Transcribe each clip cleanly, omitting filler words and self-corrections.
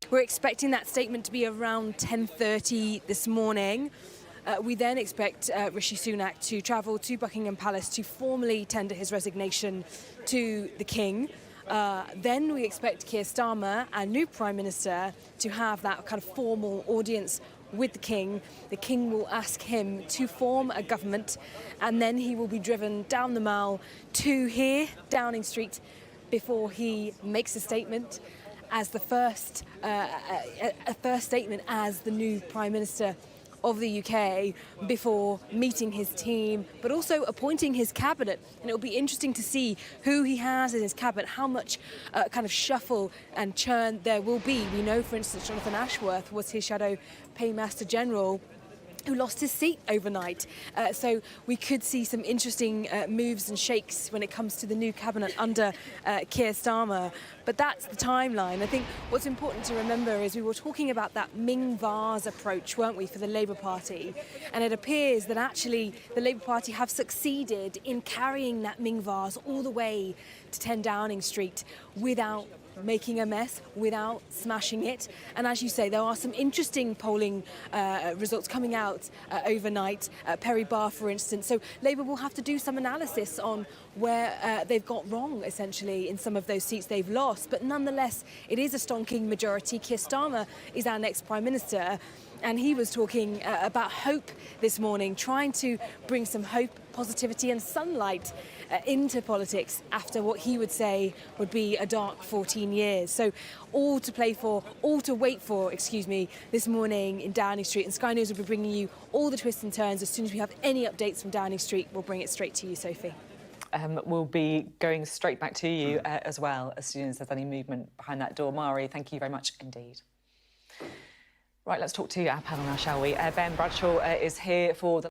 We're expecting that statement to be around 10:30 this morning. We then expect Rishi Sunak to travel to Buckingham Palace to formally tender his resignation to the King. Then we expect Keir Starmer, our new Prime Minister, to have that kind of formal audience with the King. The King will ask him to form a government, and then he will be driven down the Mall to here, Downing Street, before he makes a statement as the first statement as the new Prime Minister of the UK, before meeting his team, but also appointing his cabinet. And it'll be interesting to see who he has in his cabinet, how much kind of shuffle and churn there will be. We know, for instance, Jonathan Ashworth was his shadow paymaster general, who lost his seat overnight. So we could see some interesting moves and shakes when it comes to the new cabinet under Keir Starmer. But that's the timeline. I think what's important to remember is we were talking about that Ming Vase approach, weren't we, for the Labour Party? And it appears that actually the Labour Party have succeeded in carrying that Ming Vase all the way to 10 Downing Street without making a mess, without smashing it. And as you say, there are some interesting polling results coming out overnight, Perry Barr, for instance. So Labour will have to do some analysis on where they've got wrong, essentially, in some of those seats they've lost. But nonetheless, it is a stonking majority. Keir Starmer is our next Prime Minister. And he was talking about hope this morning, trying to bring some hope, positivity and sunlight into politics after what he would say would be a dark 14 years. So all to wait for, this morning in Downing Street. And Sky News will be bringing you all the twists and turns. As soon as we have any updates from Downing Street, we'll bring it straight to you, Sophie. We'll be going straight back to you as well as soon as there's any movement behind that door. Mari, thank you very much indeed. Right, let's talk to our panel now, shall we? Ben Bradshaw is here for the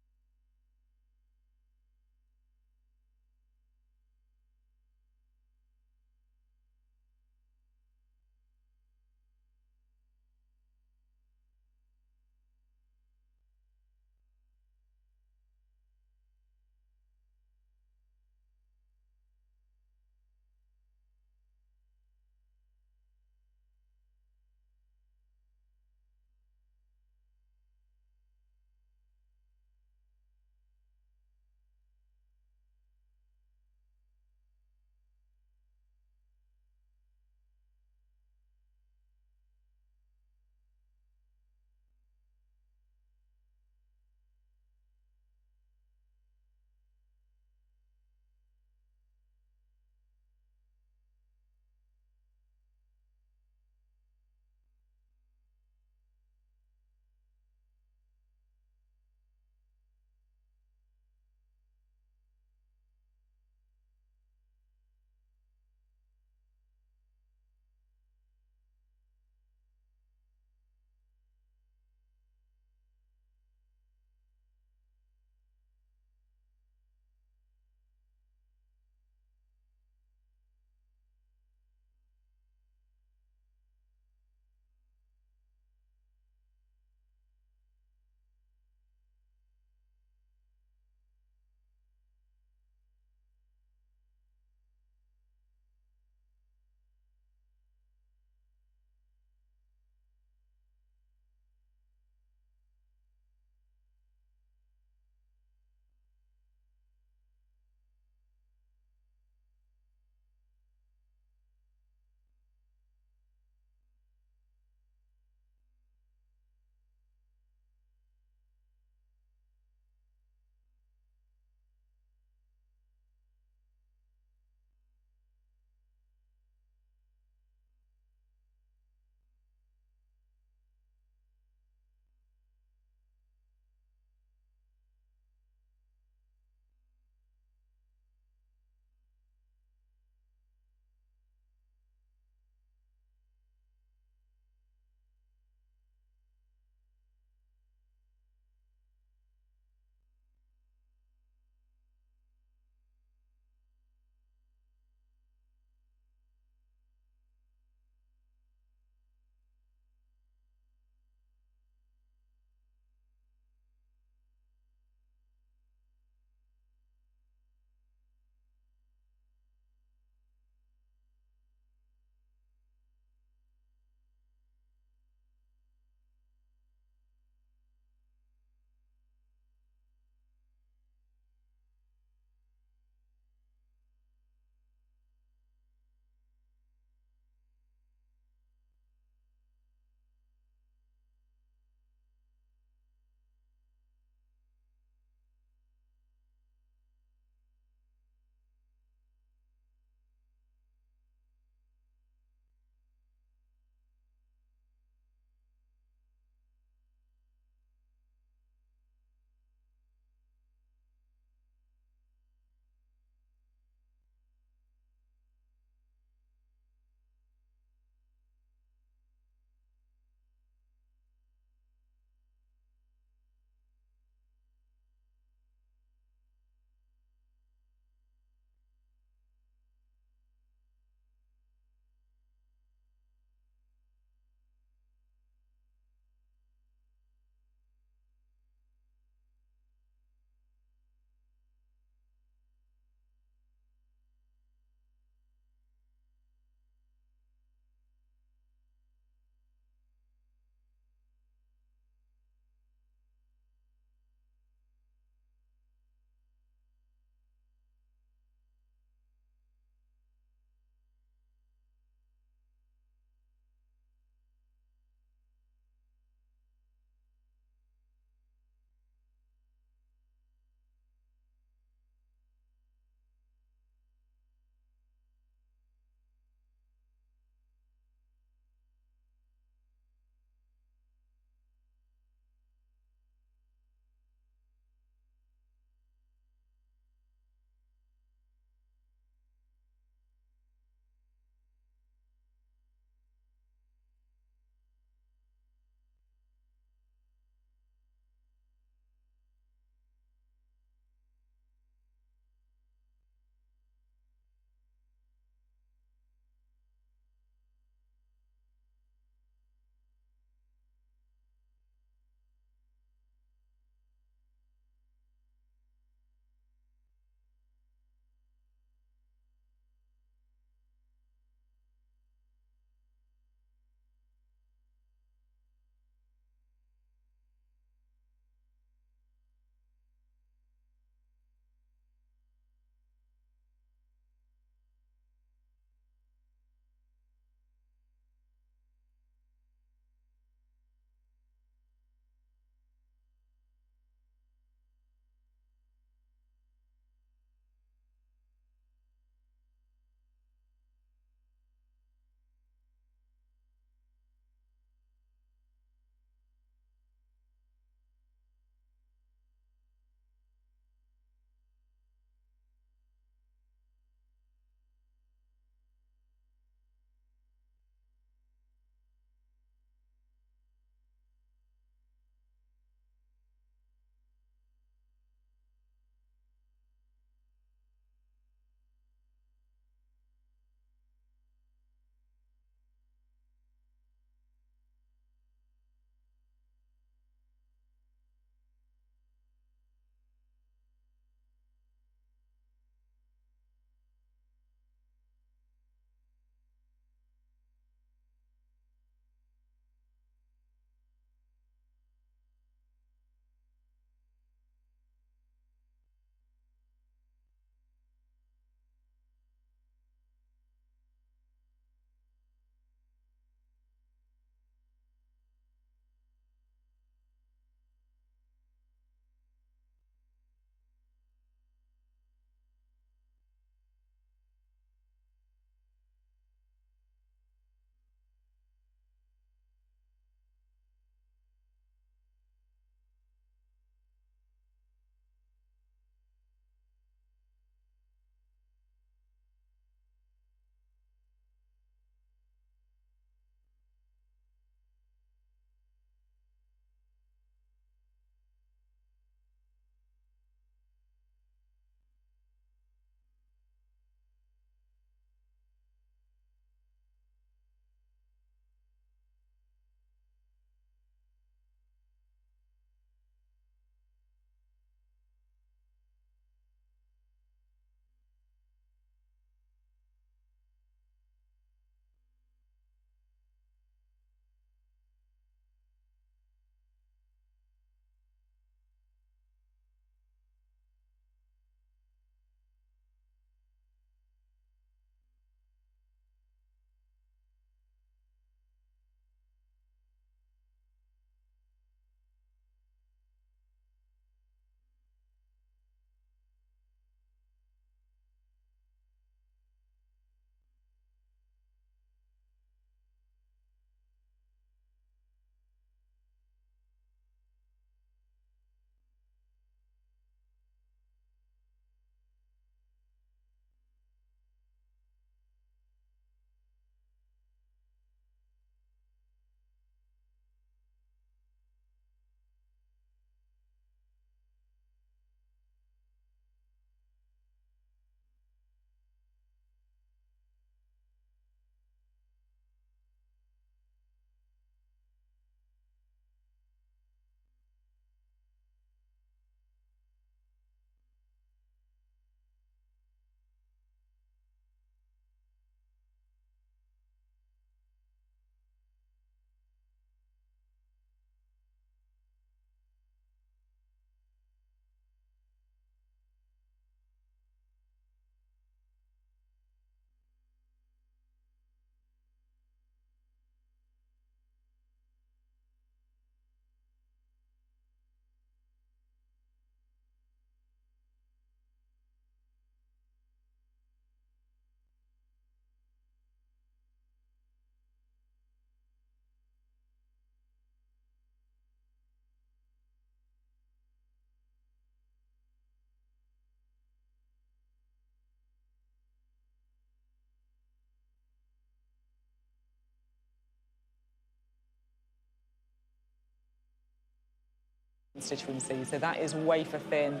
constituency, so that is wafer thin.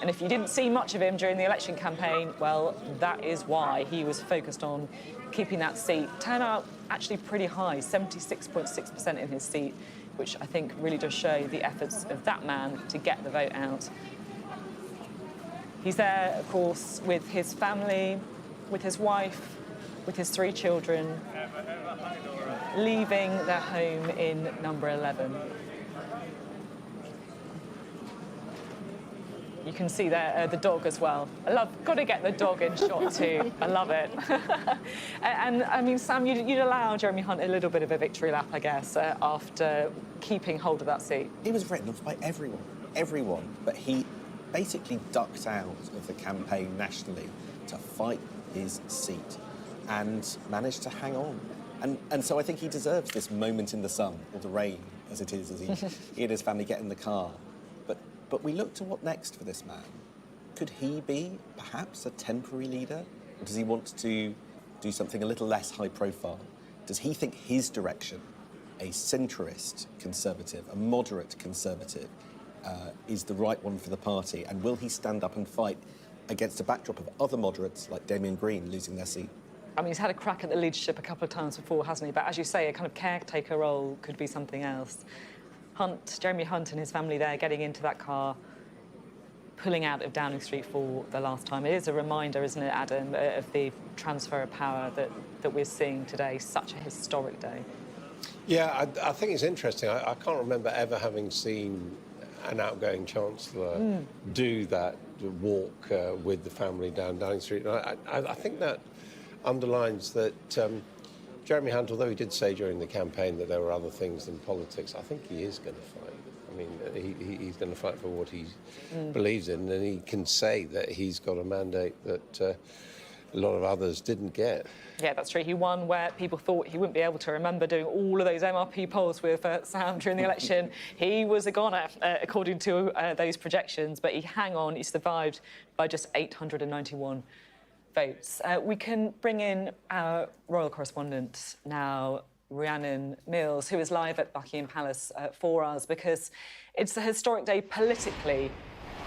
And if you didn't see much of him during the election campaign, well, that is why. He was focused on keeping that seat. Turnout actually pretty high, 76.6% in his seat, which I think really does show the efforts of that man to get the vote out. He's there, of course, with his family, with his wife, with his 3 children, leaving their home in number 11. You can see there the dog as well. Got to get the dog in shot too. I love it. And I mean, Sam, you'd allow Jeremy Hunt a little bit of a victory lap, I guess, after keeping hold of that seat. He was written off by everyone, but he basically ducked out of the campaign nationally to fight his seat and managed to hang on. And so I think he deserves this moment in the sun, or the rain, as it is, as he and his family get in the car. But we look to what next for this man. Could he be, perhaps, a temporary leader? Or does he want to do something a little less high profile? Does he think his direction, a centrist conservative, a moderate conservative, is the right one for the party? And will he stand up and fight against a backdrop of other moderates like Damien Green losing their seat? I mean, he's had a crack at the leadership a couple of times before, hasn't he? But as you say, a kind of caretaker role could be something else. Jeremy Hunt and his family there getting into that car, pulling out of Downing Street for the last time. It is a reminder, isn't it, Adam, of the transfer of power that we're seeing today. Such a historic day. Yeah, I think it's interesting. I can't remember ever having seen an outgoing Chancellor do that walk with the family down Downing Street. And I think that underlines that Jeremy Hunt, although he did say during the campaign that there were other things than politics, I think he is going to fight. I mean, he's going to fight for what he believes in, and he can say that he's got a mandate that a lot of others didn't get. Yeah, that's true. He won where people thought he wouldn't be able to remember doing all of those MRP polls with Sam during the election. He was a goner, according to those projections, but he hung on. He survived by just 891 votes. We can bring in our royal correspondent now, Rhiannon Mills, who is live at Buckingham Palace for us, because it's a historic day politically,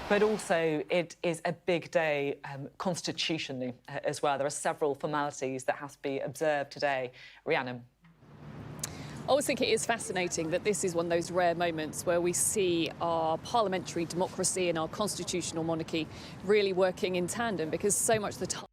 but also it is a big day constitutionally as well. There are several formalities that have to be observed today. Rhiannon. I always think it is fascinating that this is one of those rare moments where we see our parliamentary democracy and our constitutional monarchy really working in tandem, because so much of the time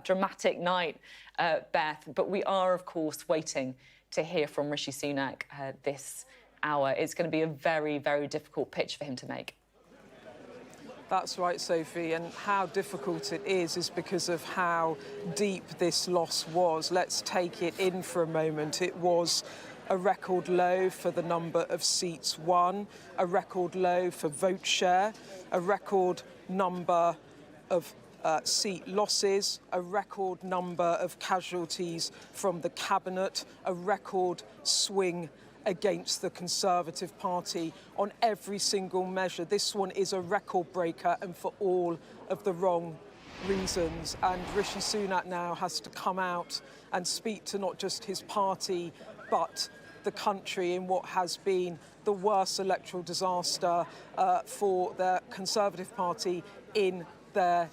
dramatic night, Beth. But we are, of course, waiting to hear from Rishi Sunak this hour. It's going to be a very, very difficult pitch for him to make. That's right, Sophie, and how difficult it is because of how deep this loss was. Let's take it in for a moment. It was a record low for the number of seats won, a record low for vote share, a record number of seat losses, a record number of casualties from the cabinet, a record swing against the Conservative Party on every single measure. This one is a record breaker, and for all of the wrong reasons. And Rishi Sunak now has to come out and speak to not just his party, but the country in what has been the worst electoral disaster for the Conservative Party in their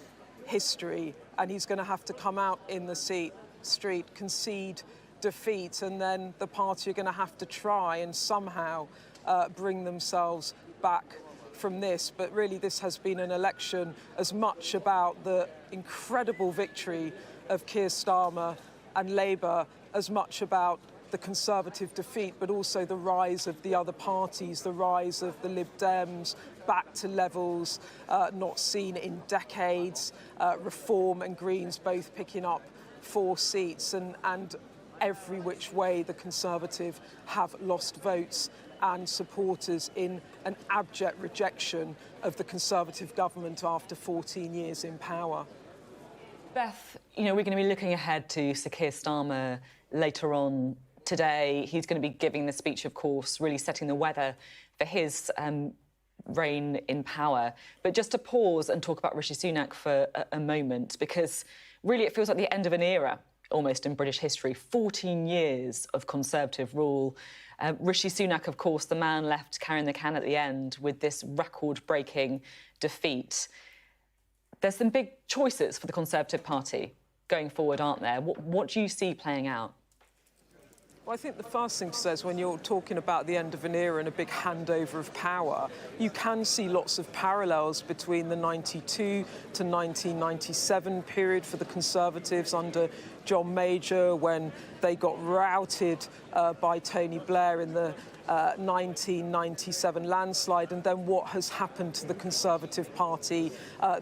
history. And he's going to have to come out in the street, concede defeat, and then the party are going to have to try and somehow bring themselves back from this. But really, this has been an election as much about the incredible victory of Keir Starmer and Labour as much about the Conservative defeat, but also the rise of the other parties, the rise of the Lib Dems back to levels not seen in decades, Reform and Greens both picking up 4 seats, and every which way the Conservative have lost votes and supporters in an abject rejection of the Conservative government after 14 years in power. Beth, you know, we're going to be looking ahead to Sir Keir Starmer later on today. He's going to be giving the speech, of course, really setting the weather for his reign in power. But just to pause and talk about Rishi Sunak for a moment, because really it feels like the end of an era almost in British history. 14 years of Conservative rule. Rishi Sunak, of course, the man left carrying the can at the end with this record-breaking defeat. There's some big choices for the Conservative Party going forward, aren't there? What do you see playing out? Well, I think the first thing to say is when you're talking about the end of an era and a big handover of power, you can see lots of parallels between the 92 to 1997 period for the Conservatives under John Major, when they got routed by Tony Blair in the 1997 landslide, and then what has happened to the Conservative Party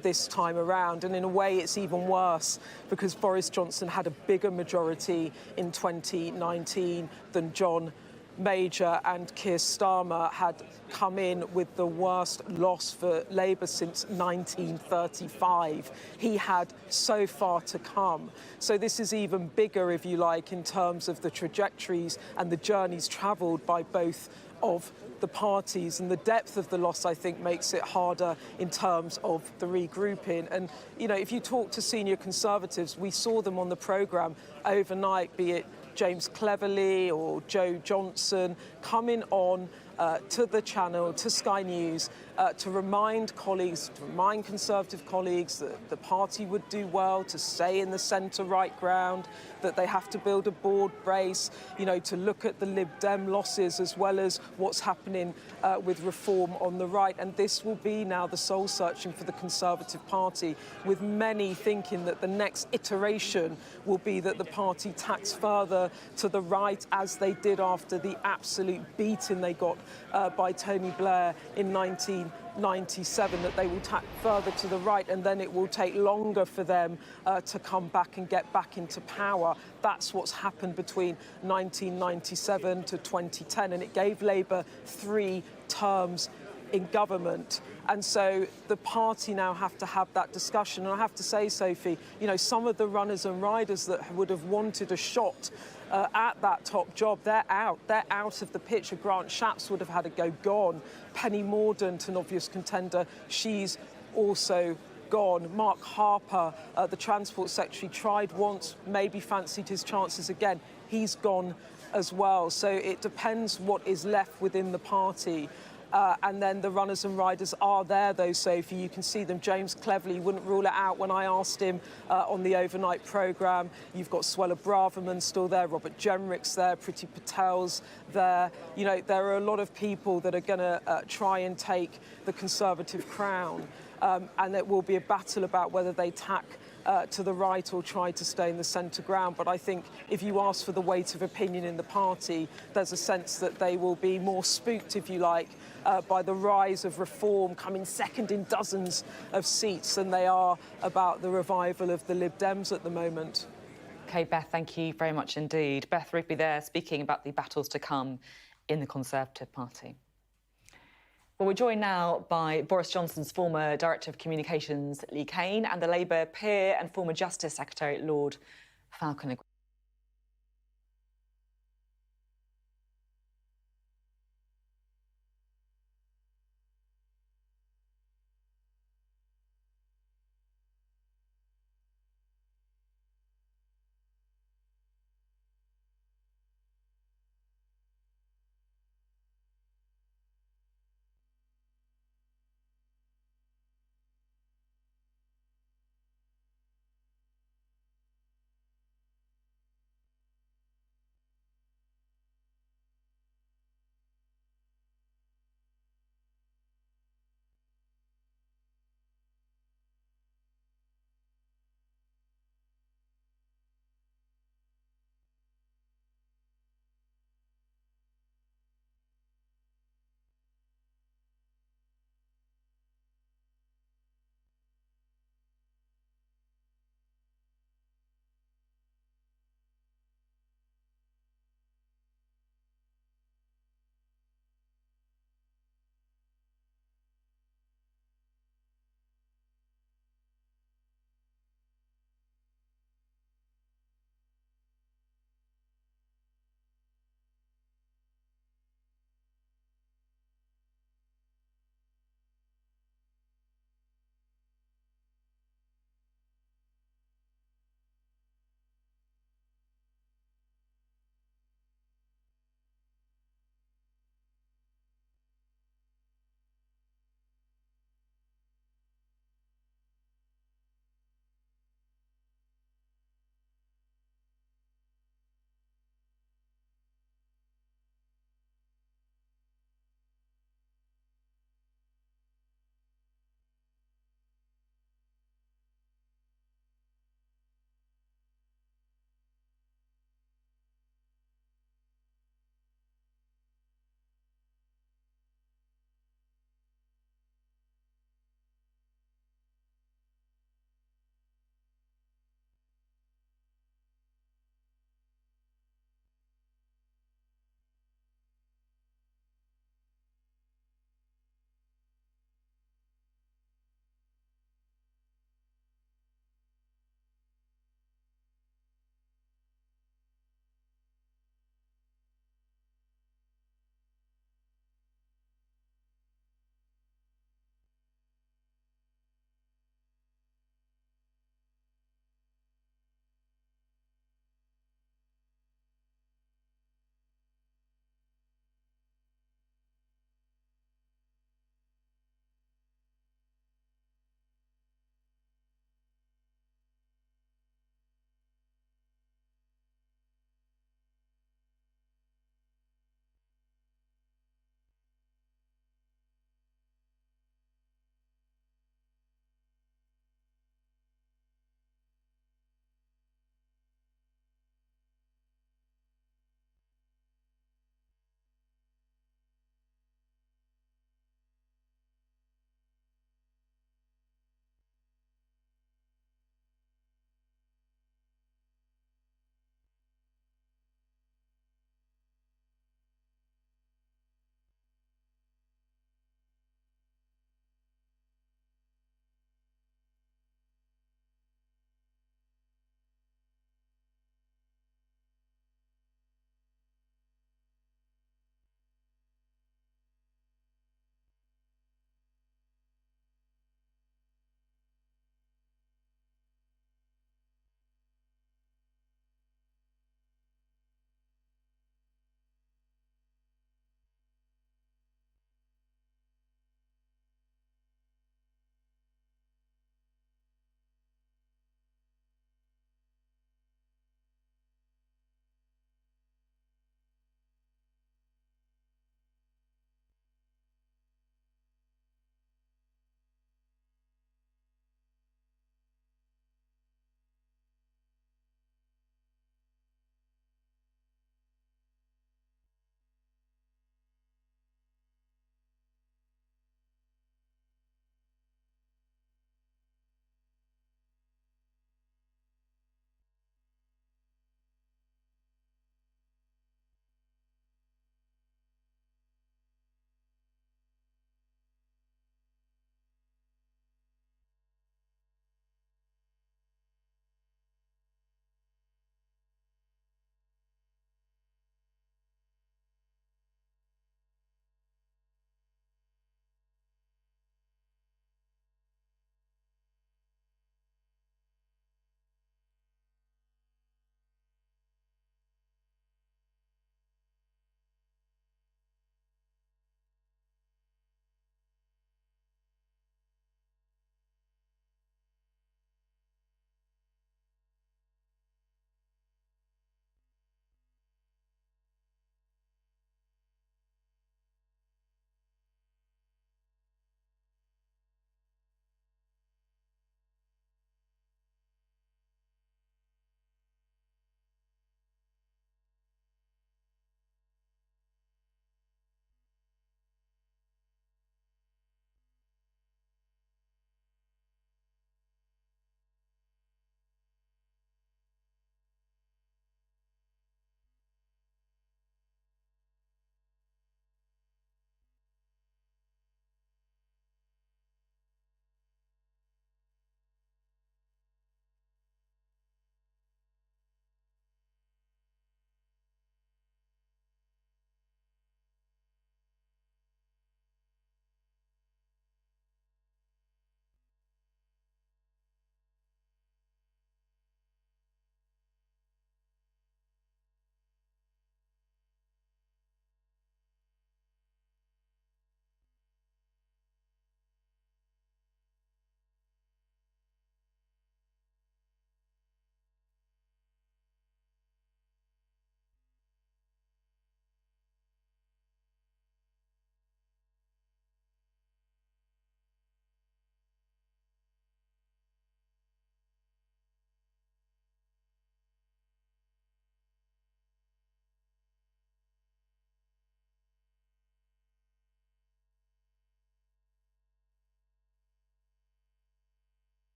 this time around. And in a way, it's even worse because Boris Johnson had a bigger majority in 2019 than John Major, and Keir Starmer had come in with the worst loss for Labour since 1935. He had so far to come. So this is even bigger, if you like, in terms of the trajectories and the journeys travelled by both of the parties, and the depth of the loss, I think, makes it harder in terms of the regrouping. And, you know, if you talk to senior Conservatives, we saw them on the programme overnight, be it James Cleverly or Joe Johnson, coming on to the channel, to Sky News, to remind colleagues, to remind Conservative colleagues that the party would do well to stay in the centre-right ground, that they have to build a broad base, you know, to look at the Lib Dem losses as well as what's happening with Reform on the right. And this will be now the soul searching for the Conservative Party, with many thinking that the next iteration will be that the party tacks further to the right, as they did after the absolute beating they got by Tony Blair in 1997, that they will tack further to the right, and then it will take longer for them to come back and get back into power. That's what's happened between 1997 to 2010, and it gave Labour 3 terms in government. And so the party now have to have that discussion. And I have to say, Sophie, you know, some of the runners and riders that would have wanted a shot at that top job, they're out. They're out of the picture. Grant Shapps would have had a go, gone. Penny Mordaunt, an obvious contender, she's also gone. Mark Harper, the Transport Secretary, tried once, maybe fancied his chances again. He's gone as well. So it depends what is left within the party. And then the runners and riders are there, though, Sophie. You can see them. James Cleverly wouldn't rule it out when I asked him on the overnight programme. You've got Suella Braverman still there, Robert Jenrick's there, Priti Patel's there. You know, there are a lot of people that are going to try and take the Conservative crown. And it will be a battle about whether they tack to the right or tried to stay in the centre ground. But I think if you ask for the weight of opinion in the party, there's a sense that they will be more spooked, if you like, by the rise of reform coming second in dozens of seats than they are about the revival of the Lib Dems at the moment. OK, Beth, thank you very much indeed. Beth Rigby there speaking about the battles to come in the Conservative Party. Well, we're joined now by Boris Johnson's former Director of Communications, Lee Cain, and the Labour peer and former Justice Secretary, Lord Falconer.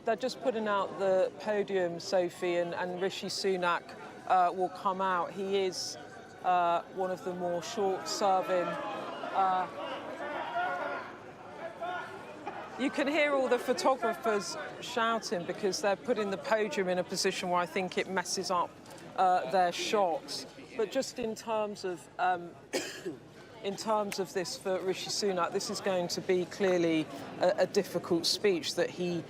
they're just putting out the podium, Sophie, and Rishi Sunak will come out. He is one of the more short-serving. You can hear all the photographers shouting because they're putting the podium in a position where I think it messes up their shots. But just in terms of this for Rishi Sunak, this is going to be clearly a difficult speech that he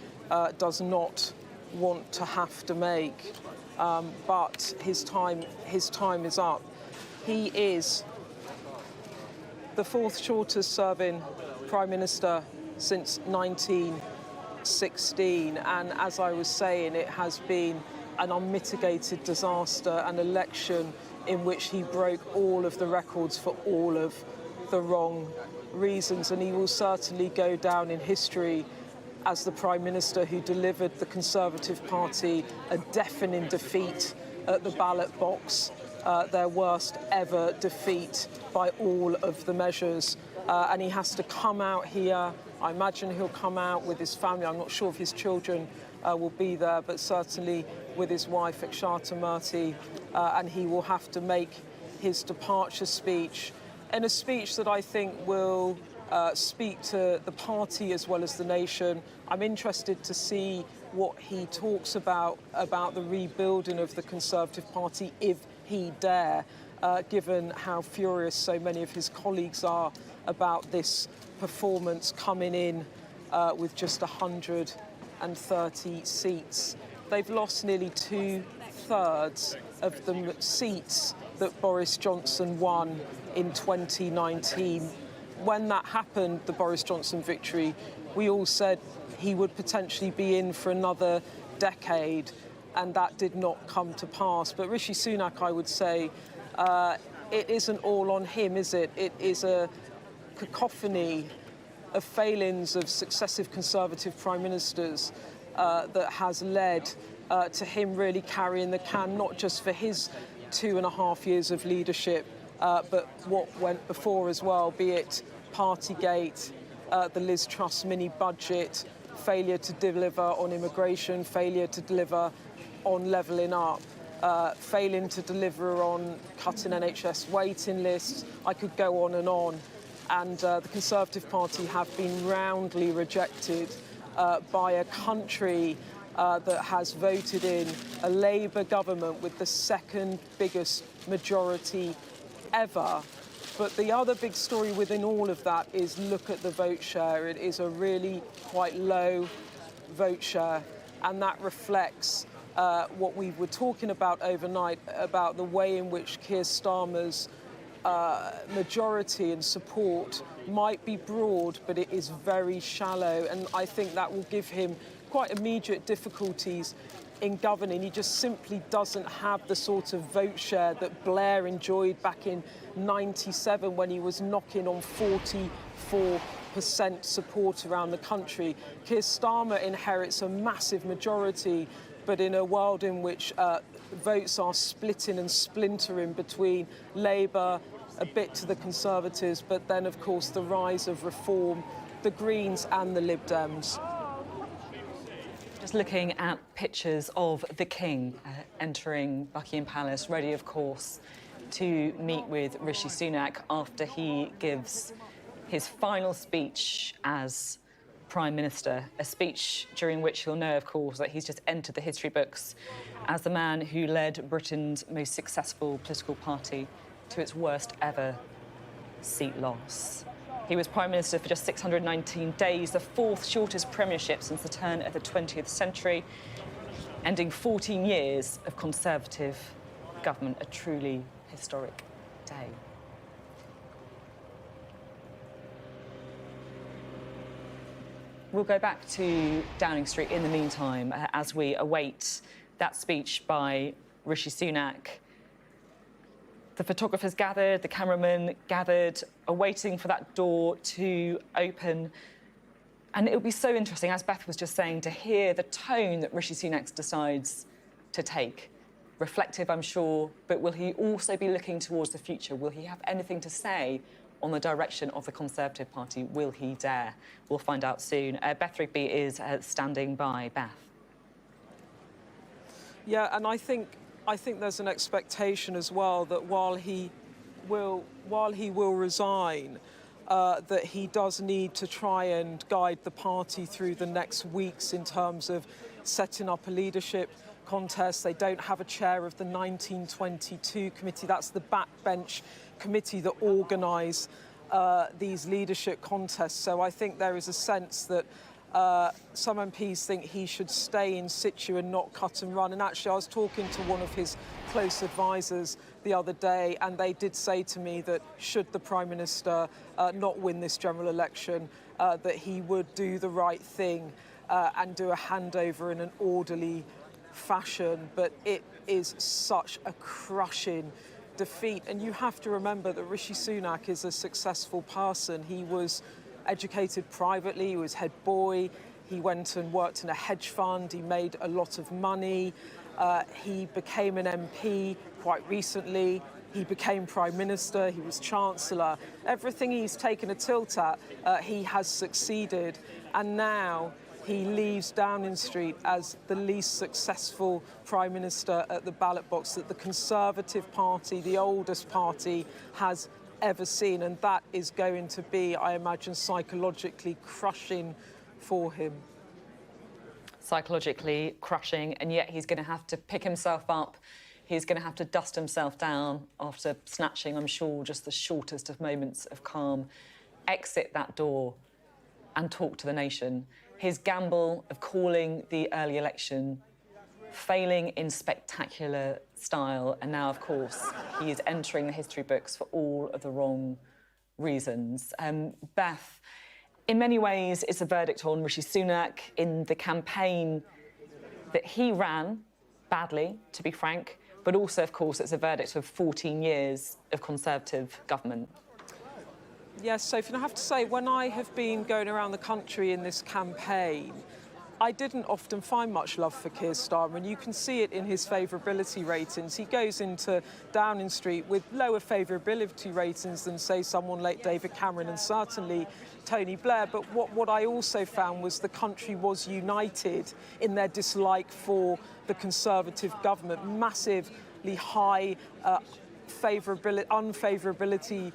does not want to have to make. But his time is up. He is the fourth shortest serving Prime Minister since 1916, and as I was saying, it has been an unmitigated disaster, an election in which he broke all of the records for all of the wrong reasons, and he will certainly go down in history as the Prime Minister who delivered the Conservative Party a deafening defeat at the ballot box, their worst ever defeat by all of the measures. And he has to come out here. I imagine he'll come out with his family. I'm not sure if his children will be there, but certainly with his wife, Akshata Murthy, and he will have to make his departure speech, and a speech that I think will speak to the party as well as the nation. I'm interested to see what he talks about the rebuilding of the Conservative Party, if he dare, given how furious so many of his colleagues are about this performance coming in with just 130 seats. They've lost nearly 2/3 of the seats that Boris Johnson won in 2019. When that happened, the Boris Johnson victory, we all said he would potentially be in for another decade, and that did not come to pass. But Rishi Sunak, I would say, it isn't all on him, is it? It is a cacophony of failings of successive Conservative Prime Ministers that has led to him really carrying the can, not just for his 2.5 years of leadership, but what went before as well, be it Partygate, the Liz Truss mini-budget, failure to deliver on immigration, failure to deliver on levelling up, failing to deliver on cutting NHS waiting lists. I could go on. And the Conservative Party have been roundly rejected by a country that has voted in a Labour government with the second biggest majority ever. But the other big story within all of that is look at the vote share. It is a really quite low vote share, and that reflects what we were talking about overnight, about the way in which Keir Starmer's majority and support might be broad, but it is very shallow, and I think that will give him quite immediate difficulties in governing. He just simply doesn't have the sort of vote share that Blair enjoyed back in '97 when he was knocking on 44% support around the country. Keir Starmer inherits a massive majority, but in a world in which votes are splitting and splintering between Labour, a bit to the Conservatives, but then, of course, the rise of Reform, the Greens and the Lib Dems. Just looking at pictures of the King entering Buckingham Palace, ready, of course, to meet with Rishi Sunak after he gives his final speech as Prime Minister, a speech during which he'll know, of course, that he's just entered the history books as the man who led Britain's most successful political party to its worst ever seat loss. He was Prime Minister for just 619 days, the fourth shortest premiership since the turn of the 20th century, ending 14 years of Conservative government, a truly historic day. We'll go back to Downing Street in the meantime as we await that speech by Rishi Sunak. The photographers gathered, the cameramen gathered, awaiting for that door to open. And it'll be so interesting, as Beth was just saying, to hear the tone that Rishi Sunak decides to take. Reflective, I'm sure, but will he also be looking towards the future? Will he have anything to say on the direction of the Conservative Party? Will he dare? We'll find out soon. Beth Rigby is standing by. Beth. Yeah, and I think there's an expectation as well that while he will resign, that he does need to try and guide the party through the next weeks in terms of setting up a leadership contest. They don't have a chair of the 1922 committee. That's the backbench committee that organise these leadership contests. So I think there is a sense that some MPs think he should stay in situ and not cut and run. And actually, I was talking to one of his close advisors the other day, and they did say to me that should the Prime Minister not win this general election, that he would do the right thing and do a handover in an orderly fashion. But it is such a crushing defeat. And you have to remember that Rishi Sunak is a successful person. He was educated privately, he was head boy, he went and worked in a hedge fund, he made a lot of money, he became an MP quite recently, he became Prime Minister, he was Chancellor. Everything he's taken a tilt at, he has succeeded, and now he leaves Downing Street as the least successful Prime Minister at the ballot box that the Conservative Party, the oldest party, has ever seen, and that is going to be, I imagine, psychologically crushing for him. Psychologically crushing, and yet he's going to have to pick himself up. He's going to have to dust himself down after snatching, I'm sure, just the shortest of moments of calm, exit that door and talk to the nation. His gamble of calling the early election, failing in spectacular style, and now, of course, he is entering the history books for all of the wrong reasons. Beth, in many ways, it's a verdict on Rishi Sunak in the campaign that he ran badly, to be frank, but also, of course, it's a verdict of 14 years of Conservative government. Yes, Sophie, and I have to say, when I have been going around the country in this campaign, I didn't often find much love for Keir Starmer, and you can see it in his favourability ratings. He goes into Downing Street with lower favourability ratings than, say, someone like David Cameron and certainly Tony Blair. But what I also found was the country was united in their dislike for the Conservative government. Massively high unfavourability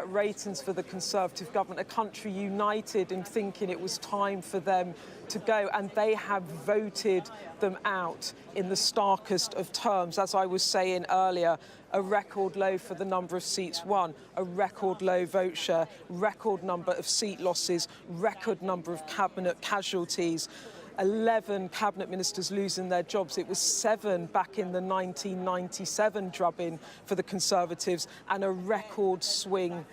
ratings for the Conservative government, a country united in thinking it was time for them to go, and they have voted them out in the starkest of terms. As I was saying earlier, a record low for the number of seats won, a record low vote share, record number of seat losses, record number of cabinet casualties. 11 cabinet ministers losing their jobs. It was 7 back in the 1997 drubbing for the Conservatives, and a record swing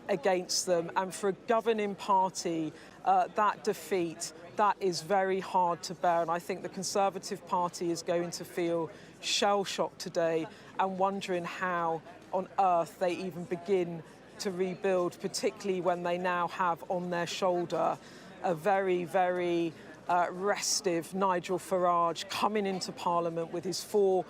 against them. And for a governing party, that defeat, that is very hard to bear. And I think the Conservative Party is going to feel shell-shocked today and wondering how on earth they even begin to rebuild, particularly when they now have on their shoulder a very, very restive Nigel Farage coming into Parliament with his 4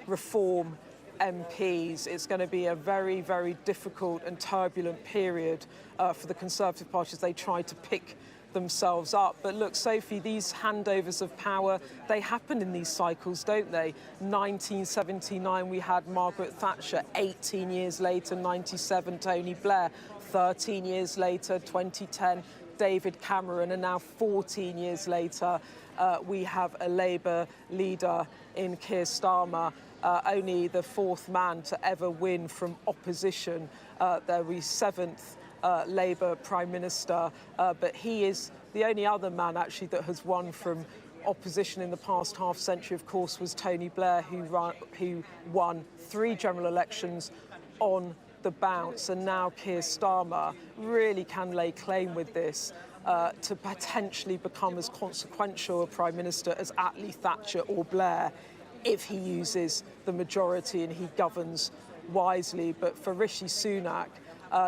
Reform MPs. It's going to be a very, very difficult and turbulent period for the Conservative Party as they try to pick themselves up. But look, Sophie, these handovers of power, they happen in these cycles, don't they? 1979, we had Margaret Thatcher. 18 years later, 97, Tony Blair. 13 years later, 2010, David Cameron, and now 14 years later, we have a Labour leader in Keir Starmer, only the 4th man to ever win from opposition. There was 7th Labour Prime Minister, but he is the only other man actually that has won from opposition in the past half century, of course, was Tony Blair, who won 3 general elections on the bounce, and now Keir Starmer really can lay claim with this to potentially become as consequential a Prime Minister as Attlee, Thatcher or Blair if he uses the majority and he governs wisely. But for Rishi Sunak,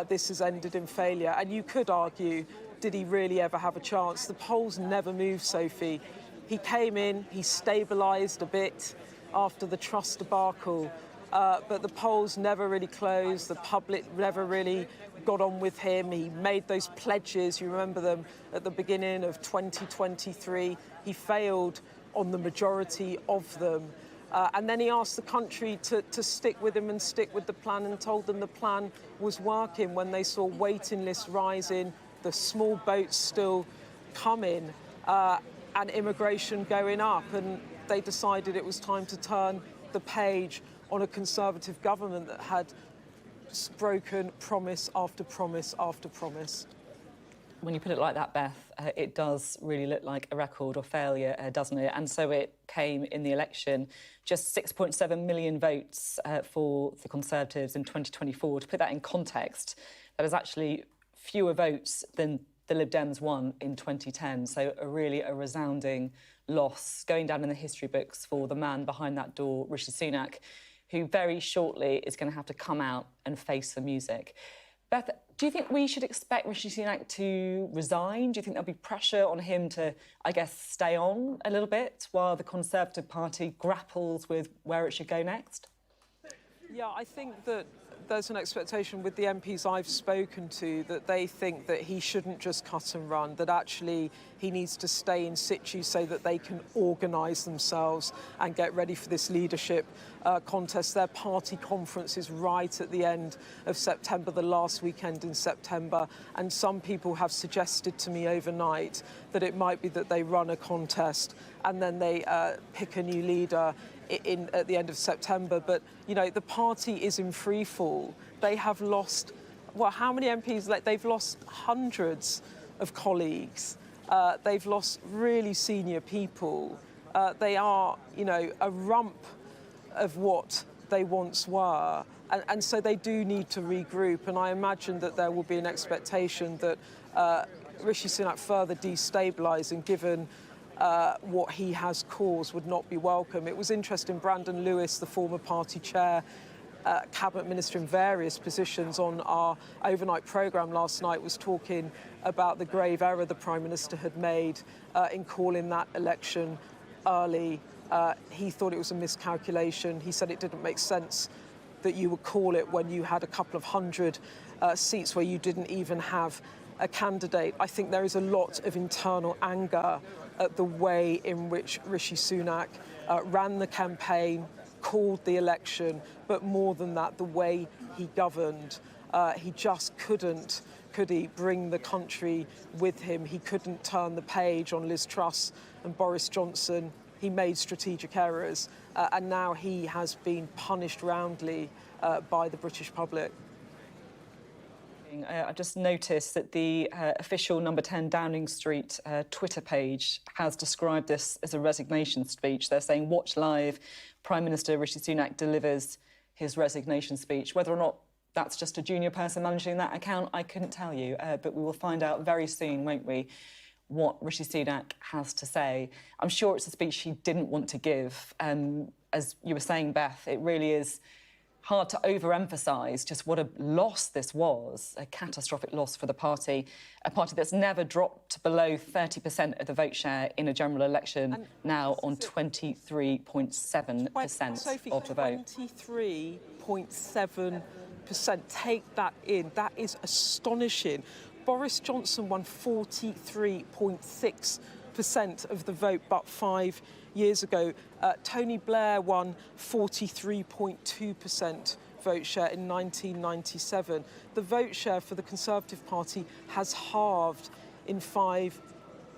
this has ended in failure. And you could argue, did he really ever have a chance? The polls never moved, Sophie. He came in, he stabilised a bit after the Truss debacle, but the polls never really closed. The public never really got on with him. He made those pledges, you remember them, at the beginning of 2023. He failed on the majority of them. And then he asked the country to stick with him and stick with the plan, and told them the plan was working when they saw waiting lists rising, the small boats still coming, and immigration going up. And they decided it was time to turn the page on a Conservative government that had broken promise after promise after promise. When you put it like that, Beth, it does really look like a record or failure, doesn't it? And so it came in the election. Just 6.7 million votes for the Conservatives in 2024. To put that in context, that is actually fewer votes than the Lib Dems won in 2010. So a resounding loss, going down in the history books for the man behind that door, Rishi Sunak, who very shortly is going to have to come out and face the music. Beth, do you think we should expect Rishi Sunak to resign? Do you think there'll be pressure on him to, I guess, stay on a little bit while the Conservative Party grapples with where it should go next? Yeah, I think that there's an expectation with the MPs I've spoken to that they think that he shouldn't just cut and run, that actually he needs to stay in situ so that they can organise themselves and get ready for this leadership contest. Their party conference is right at the end of September, the last weekend in September, and some people have suggested to me overnight that it might be that they run a contest and then they pick a new leader at the end of September. But, you know, the party is in free fall. They have lost, well, how many MPs? They've lost hundreds of colleagues. They've lost really senior people. They are, you know, a rump of what they once were. And so they do need to regroup. And I imagine that there will be an expectation that Rishi Sunak further destabilising, given what he has caused, would not be welcome. It was interesting, Brandon Lewis, the former party chair, cabinet minister in various positions, on our overnight programme last night was talking about the grave error the Prime Minister had made in calling that election early. He thought it was a miscalculation. He said it didn't make sense that you would call it when you had a couple of hundred seats where you didn't even have a candidate. I think there is a lot of internal anger at the way in which Rishi Sunak ran the campaign, called the election, but more than that, the way he governed. He just couldn't, could he, bring the country with him. He couldn't turn the page on Liz Truss and Boris Johnson. He made strategic errors, and now he has been punished roundly by the British public. I just noticed that the official No10 Downing Street Twitter page has described this as a resignation speech. They're saying, watch live, Prime Minister Rishi Sunak delivers his resignation speech. Whether or not that's just a junior person managing that account, I couldn't tell you, but we will find out very soon, won't we, what Rishi Sunak has to say. I'm sure it's a speech he didn't want to give. As you were saying, Beth, it really is hard to overemphasise just what a loss this was, a catastrophic loss for the party, a party that's never dropped below 30% of the vote share in a general election, and now on 23.7% of the vote. 23.7%. Take that in. That is astonishing. Boris Johnson won 43.6% of the vote but 5 years ago. Tony Blair won 43.2% vote share in 1997. The vote share for the Conservative Party has halved in 5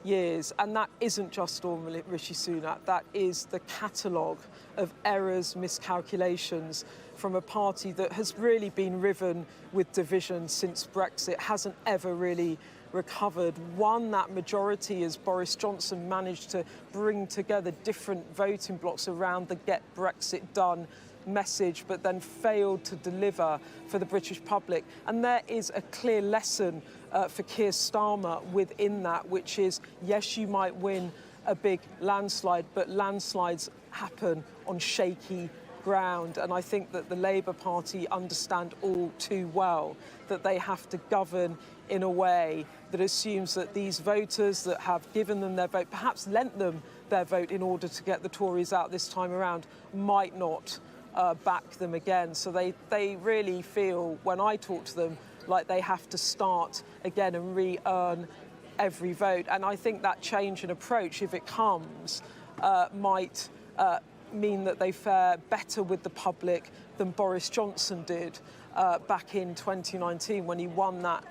years, and that isn't just on Rishi Sunak. That is the catalogue of errors, miscalculations from a party that has really been riven with division since Brexit, hasn't ever really recovered, won that majority as Boris Johnson managed to bring together different voting blocks around the Get Brexit Done message, but then failed to deliver for the British public. And there is a clear lesson for Keir Starmer within that, which is, yes, you might win a big landslide, but landslides happen on shaky ground. And I think that the Labour Party understand all too well that they have to govern in a way that assumes that these voters that have given them their vote, perhaps lent them their vote in order to get the Tories out this time around, might not back them again. So they really feel, when I talk to them, like they have to start again and re-earn every vote. And I think that change in approach, if it comes, might mean that they fare better with the public than Boris Johnson did back in 2019 when he won that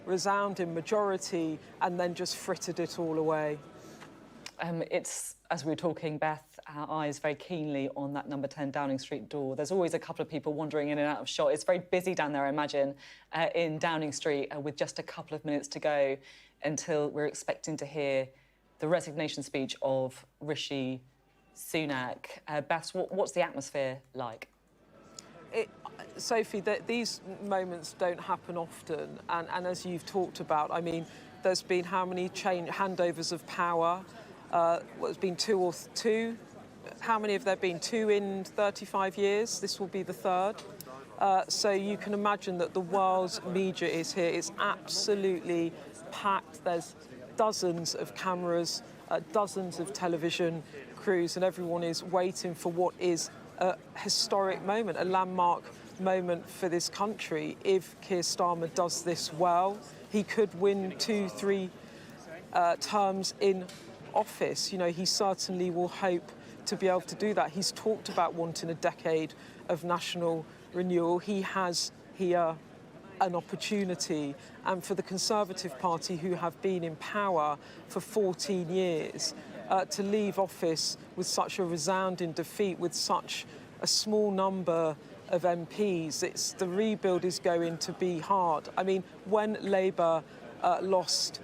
resounding majority and then just frittered it all away. It's, as we were talking, Beth, our eyes very keenly on that number 10 Downing Street door. There's always a couple of people wandering in and out of shot. It's very busy down there, I imagine, in Downing Street, with just a couple of minutes to go until we're expecting to hear the resignation speech of Rishi Sunak. Beth, what's the atmosphere like? Sophie, these moments don't happen often, and as you've talked about, I mean, there's been how many handovers of power? There's been two. How many have there been? 2 in 35 years. This will be the 3rd. So you can imagine that the world's media is here. It's absolutely packed. There's dozens of cameras, dozens of television crews, and everyone is waiting for what is a historic moment, a landmark moment for this country. If Keir Starmer does this well, he could win 2-3 terms in office. You know, he certainly will hope to be able to do that. He's talked about wanting a decade of national renewal. He has here an opportunity, and for the Conservative Party, who have been in power for 14 years, to leave office with such a resounding defeat, with such a small number of MPs, the rebuild is going to be hard. I mean, when Labour lost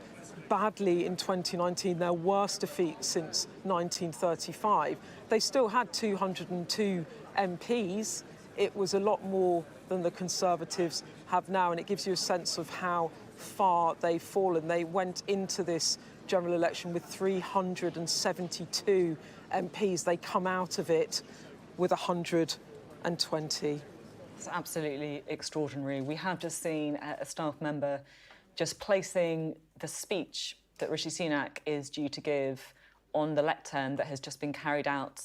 badly in 2019, their worst defeat since 1935, they still had 202 MPs. It was a lot more than the Conservatives have now, and it gives you a sense of how far they've fallen. They went into this general election with 372 MPs. They come out of it with 120. It's absolutely extraordinary. We have just seen a staff member just placing the speech that Rishi Sunak is due to give on the lectern that has just been carried out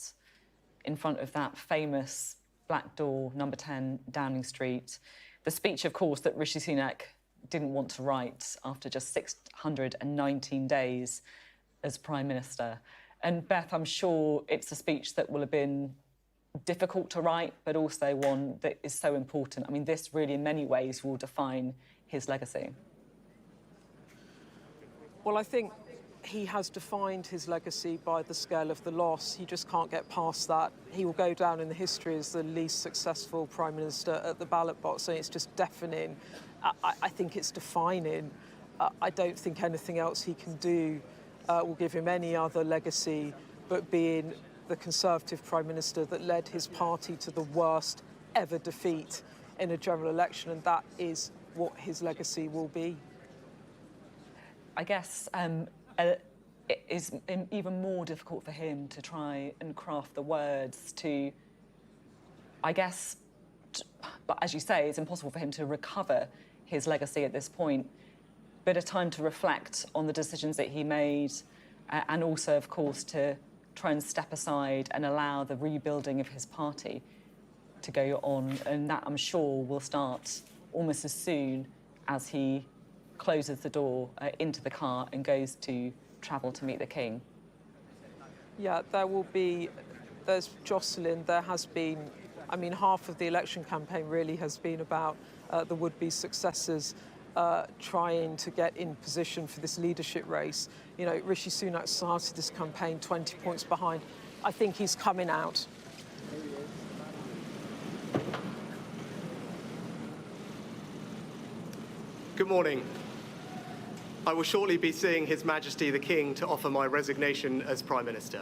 in front of that famous black door, number 10 Downing Street. The speech, of course, that Rishi Sunak didn't want to write after just 619 days as Prime Minister. And Beth, I'm sure it's a speech that will have been difficult to write, but also one that is so important. I mean, this really, in many ways, will define his legacy. Well, I think he has defined his legacy by the scale of the loss. He just can't get past that. He will go down in the history as the least successful Prime Minister at the ballot box, and it's just deafening. I think it's defining. I don't think anything else he can do will give him any other legacy but being the Conservative Prime Minister that led his party to the worst ever defeat in a general election, and that is what his legacy will be. I guess it is even more difficult for him to try and craft the words to, I guess, but as you say, it's impossible for him to recover his legacy at this point, but a time to reflect on the decisions that he made and also, of course, to try and step aside and allow the rebuilding of his party to go on. And that, I'm sure, will start almost as soon as he closes the door into the car and goes to travel to meet the King. Yeah, there's Jocelyn, there has been, I mean, half of the election campaign really has been about the would-be successors trying to get in position for this leadership race. You know, Rishi Sunak started this campaign 20 points behind. I think he's coming out. Good morning. I will shortly be seeing His Majesty the King to offer my resignation as Prime Minister.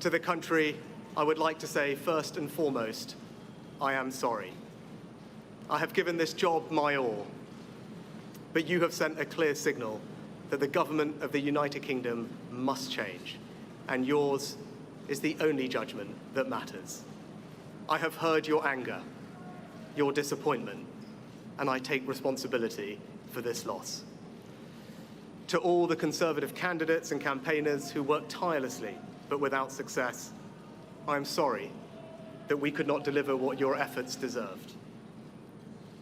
To the country, I would like to say first and foremost, I am sorry. I have given this job my all, but you have sent a clear signal that the government of the United Kingdom must change, and yours is the only judgment that matters. I have heard your anger, your disappointment, and I take responsibility for this loss. To all the Conservative candidates and campaigners who worked tirelessly but without success, I am sorry that we could not deliver what your efforts deserved.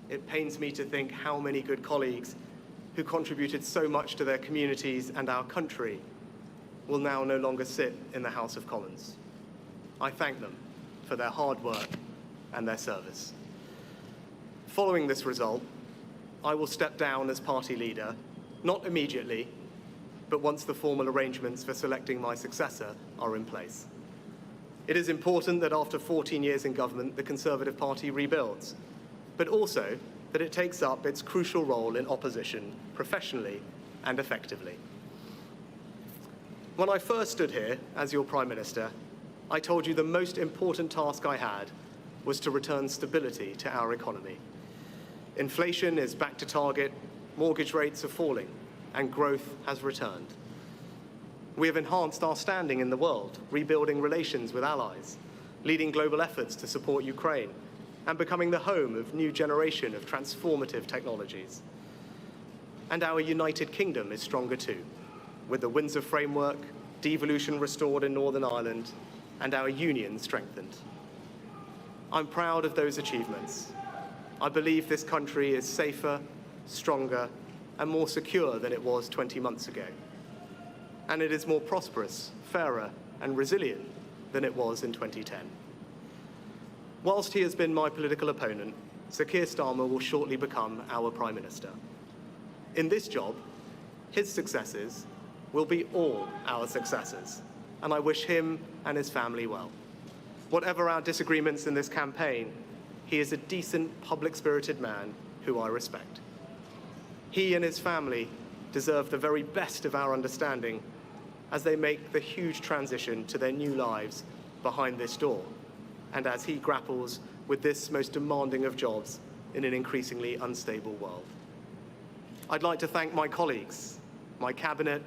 It pains me to think how many good colleagues who contributed so much to their communities and our country will now no longer sit in the House of Commons. I thank them for their hard work and their service. Following this result, I will step down as party leader, not immediately, but once the formal arrangements for selecting my successor are in place. It is important that after 14 years in government, the Conservative Party rebuilds, but also that it takes up its crucial role in opposition professionally and effectively. When I first stood here as your Prime Minister, I told you the most important task I had was to return stability to our economy. Inflation is back to target, mortgage rates are falling, and growth has returned. We have enhanced our standing in the world, rebuilding relations with allies, leading global efforts to support Ukraine, and becoming the home of a new generation of transformative technologies. And our United Kingdom is stronger too, with the Windsor Framework, devolution restored in Northern Ireland, and our union strengthened. I'm proud of those achievements. I believe this country is safer, stronger, and more secure than it was 20 months ago. And it is more prosperous, fairer, and resilient than it was in 2010. Whilst he has been my political opponent, Sir Keir Starmer will shortly become our Prime Minister. In this job, his successes will be all our successors, and I wish him and his family well. Whatever our disagreements in this campaign, he is a decent, public-spirited man who I respect. He and his family deserve the very best of our understanding as they make the huge transition to their new lives behind this door, and as he grapples with this most demanding of jobs in an increasingly unstable world. I'd like to thank my colleagues, my cabinet,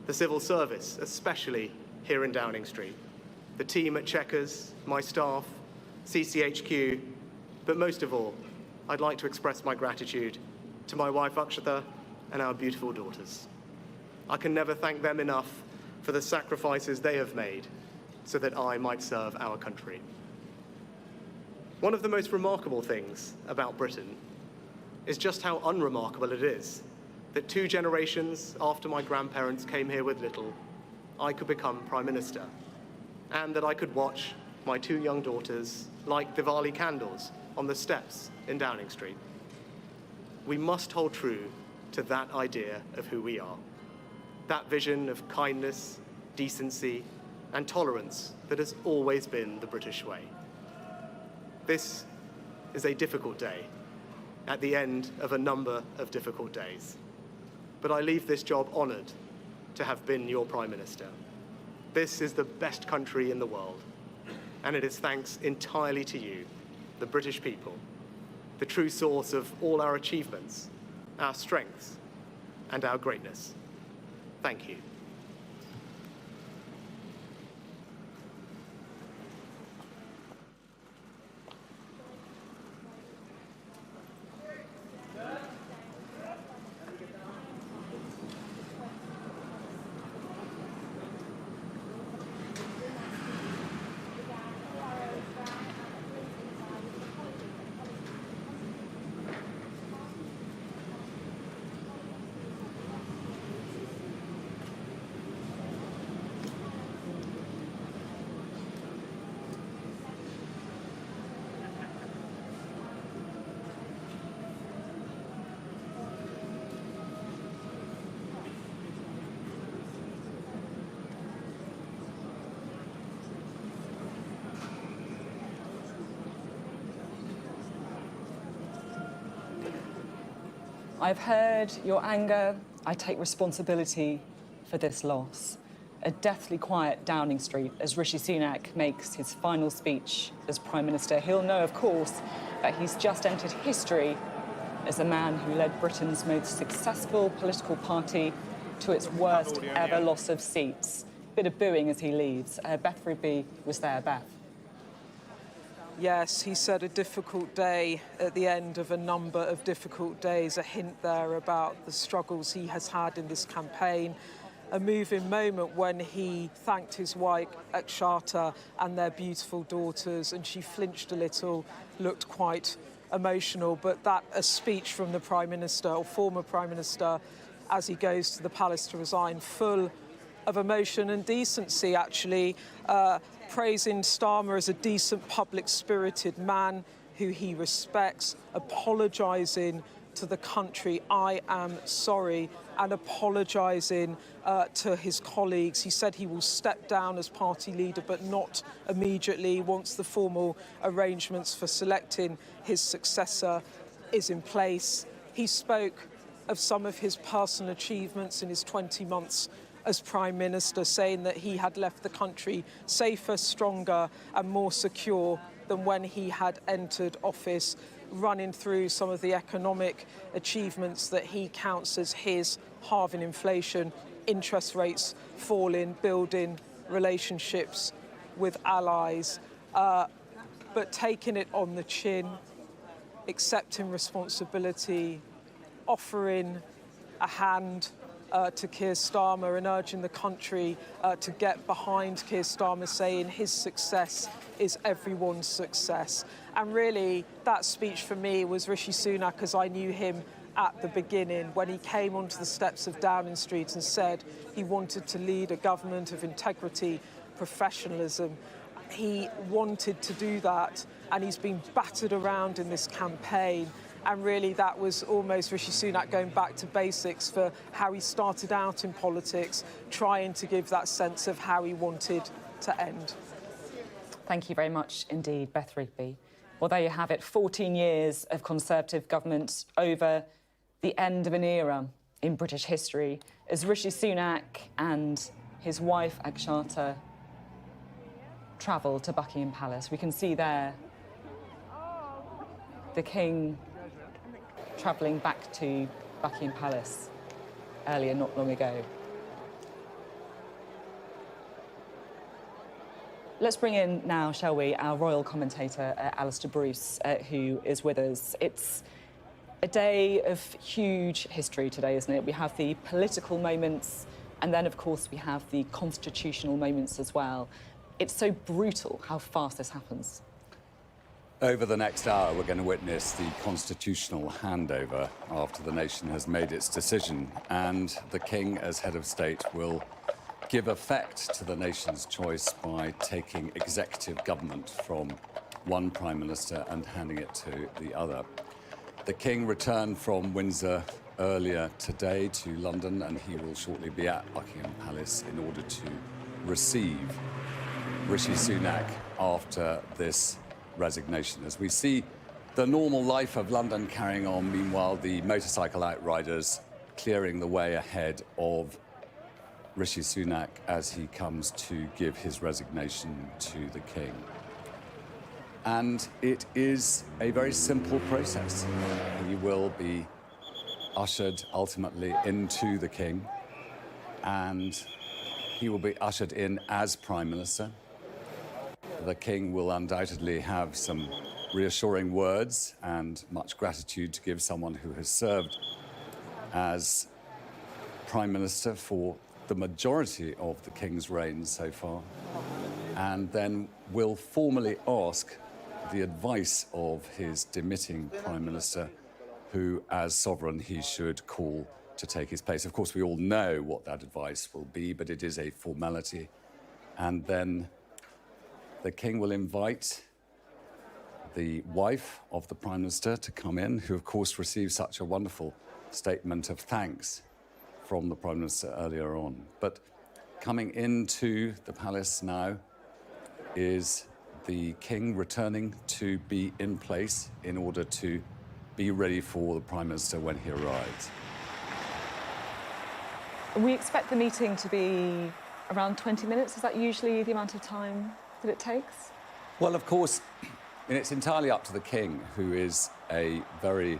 the civil service, especially here in Downing Street, the team at Chequers, my staff, CCHQ, but most of all, I'd like to express my gratitude to my wife Akshata and our beautiful daughters. I can never thank them enough for the sacrifices they have made so that I might serve our country. One of the most remarkable things about Britain is just how unremarkable it is that 2 generations after my grandparents came here with little, I could become Prime Minister, and that I could watch my 2 young daughters light Diwali candles on the steps in Downing Street. We must hold true to that idea of who we are, that vision of kindness, decency, and tolerance that has always been the British way. This is a difficult day, at the end of a number of difficult days. But I leave this job honoured to have been your Prime Minister. This is the best country in the world, and it is thanks entirely to you, the British people, the true source of all our achievements, our strengths, and our greatness. Thank you. I've heard your anger. I take responsibility for this loss. A deathly quiet Downing Street as Rishi Sunak makes his final speech as Prime Minister. He'll know, of course, that he's just entered history as the man who led Britain's most successful political party to its worst ever loss of seats. Bit of booing as he leaves. Beth Ruby was there. Beth. Yes, he said a difficult day at the end of a number of difficult days, a hint there about the struggles he has had in this campaign. A moving moment when he thanked his wife, Akshata, and their beautiful daughters, and she flinched a little, looked quite emotional. But that, a speech from the Prime Minister, or former Prime Minister, as he goes to the palace to resign, full of emotion and decency, actually, praising Starmer as a decent, public-spirited man who he respects, apologising to the country, I am sorry, and apologising to his colleagues. He said he will step down as party leader, but not immediately once the formal arrangements for selecting his successor is in place. He spoke of some of his personal achievements in his 20 months as Prime Minister, saying that he had left the country safer, stronger and more secure than when he had entered office, running through some of the economic achievements that he counts as his: halving inflation, interest rates falling, building relationships with allies, but taking it on the chin, accepting responsibility, offering a hand to Keir Starmer and urging the country to get behind Keir Starmer, saying his success is everyone's success. And really, that speech for me was Rishi Sunak as I knew him at the beginning, when he came onto the steps of Downing Street and said he wanted to lead a government of integrity, professionalism. He wanted to do that, and he's been battered around in this campaign. And really, that was almost Rishi Sunak going back to basics for how he started out in politics, trying to give that sense of how he wanted to end. Thank you very much indeed, Beth Rigby. Well, there you have it, 14 years of Conservative government over the end of an era in British history, as Rishi Sunak and his wife, Akshata, travel to Buckingham Palace. We can see there the King travelling back to Buckingham Palace earlier, not long ago. Let's bring in now, shall we, our royal commentator, Alistair Bruce, who is with us. It's a day of huge history today, isn't it? We have the political moments, and then, of course, we have the constitutional moments as well. It's so brutal how fast this happens. Over the next hour, we're going to witness the constitutional handover after the nation has made its decision, and the King, as head of state, will give effect to the nation's choice by taking executive government from one Prime Minister and handing it to the other. The King returned from Windsor earlier today to London, and he will shortly be at Buckingham Palace in order to receive Rishi Sunak after this resignation. As we see the normal life of London carrying on, meanwhile the motorcycle outriders clearing the way ahead of Rishi Sunak as he comes to give his resignation to the King. And it is a very simple process. He will be ushered ultimately into the King, and he will be ushered in as Prime Minister. The King will undoubtedly have some reassuring words and much gratitude to give someone who has served as Prime Minister for the majority of the King's reign so far, and then will formally ask the advice of his demitting Prime Minister, who, as sovereign, he should call to take his place. Of course, we all know what that advice will be, but it is a formality. And then the King will invite the wife of the Prime Minister to come in, who, of course, received such a wonderful statement of thanks from the Prime Minister earlier on. But coming into the palace now is the King returning to be in place in order to be ready for the Prime Minister when he arrives. We expect the meeting to be around 20 minutes. Is that usually the amount of time that it takes? Well, of course, it's entirely up to the King, who is a very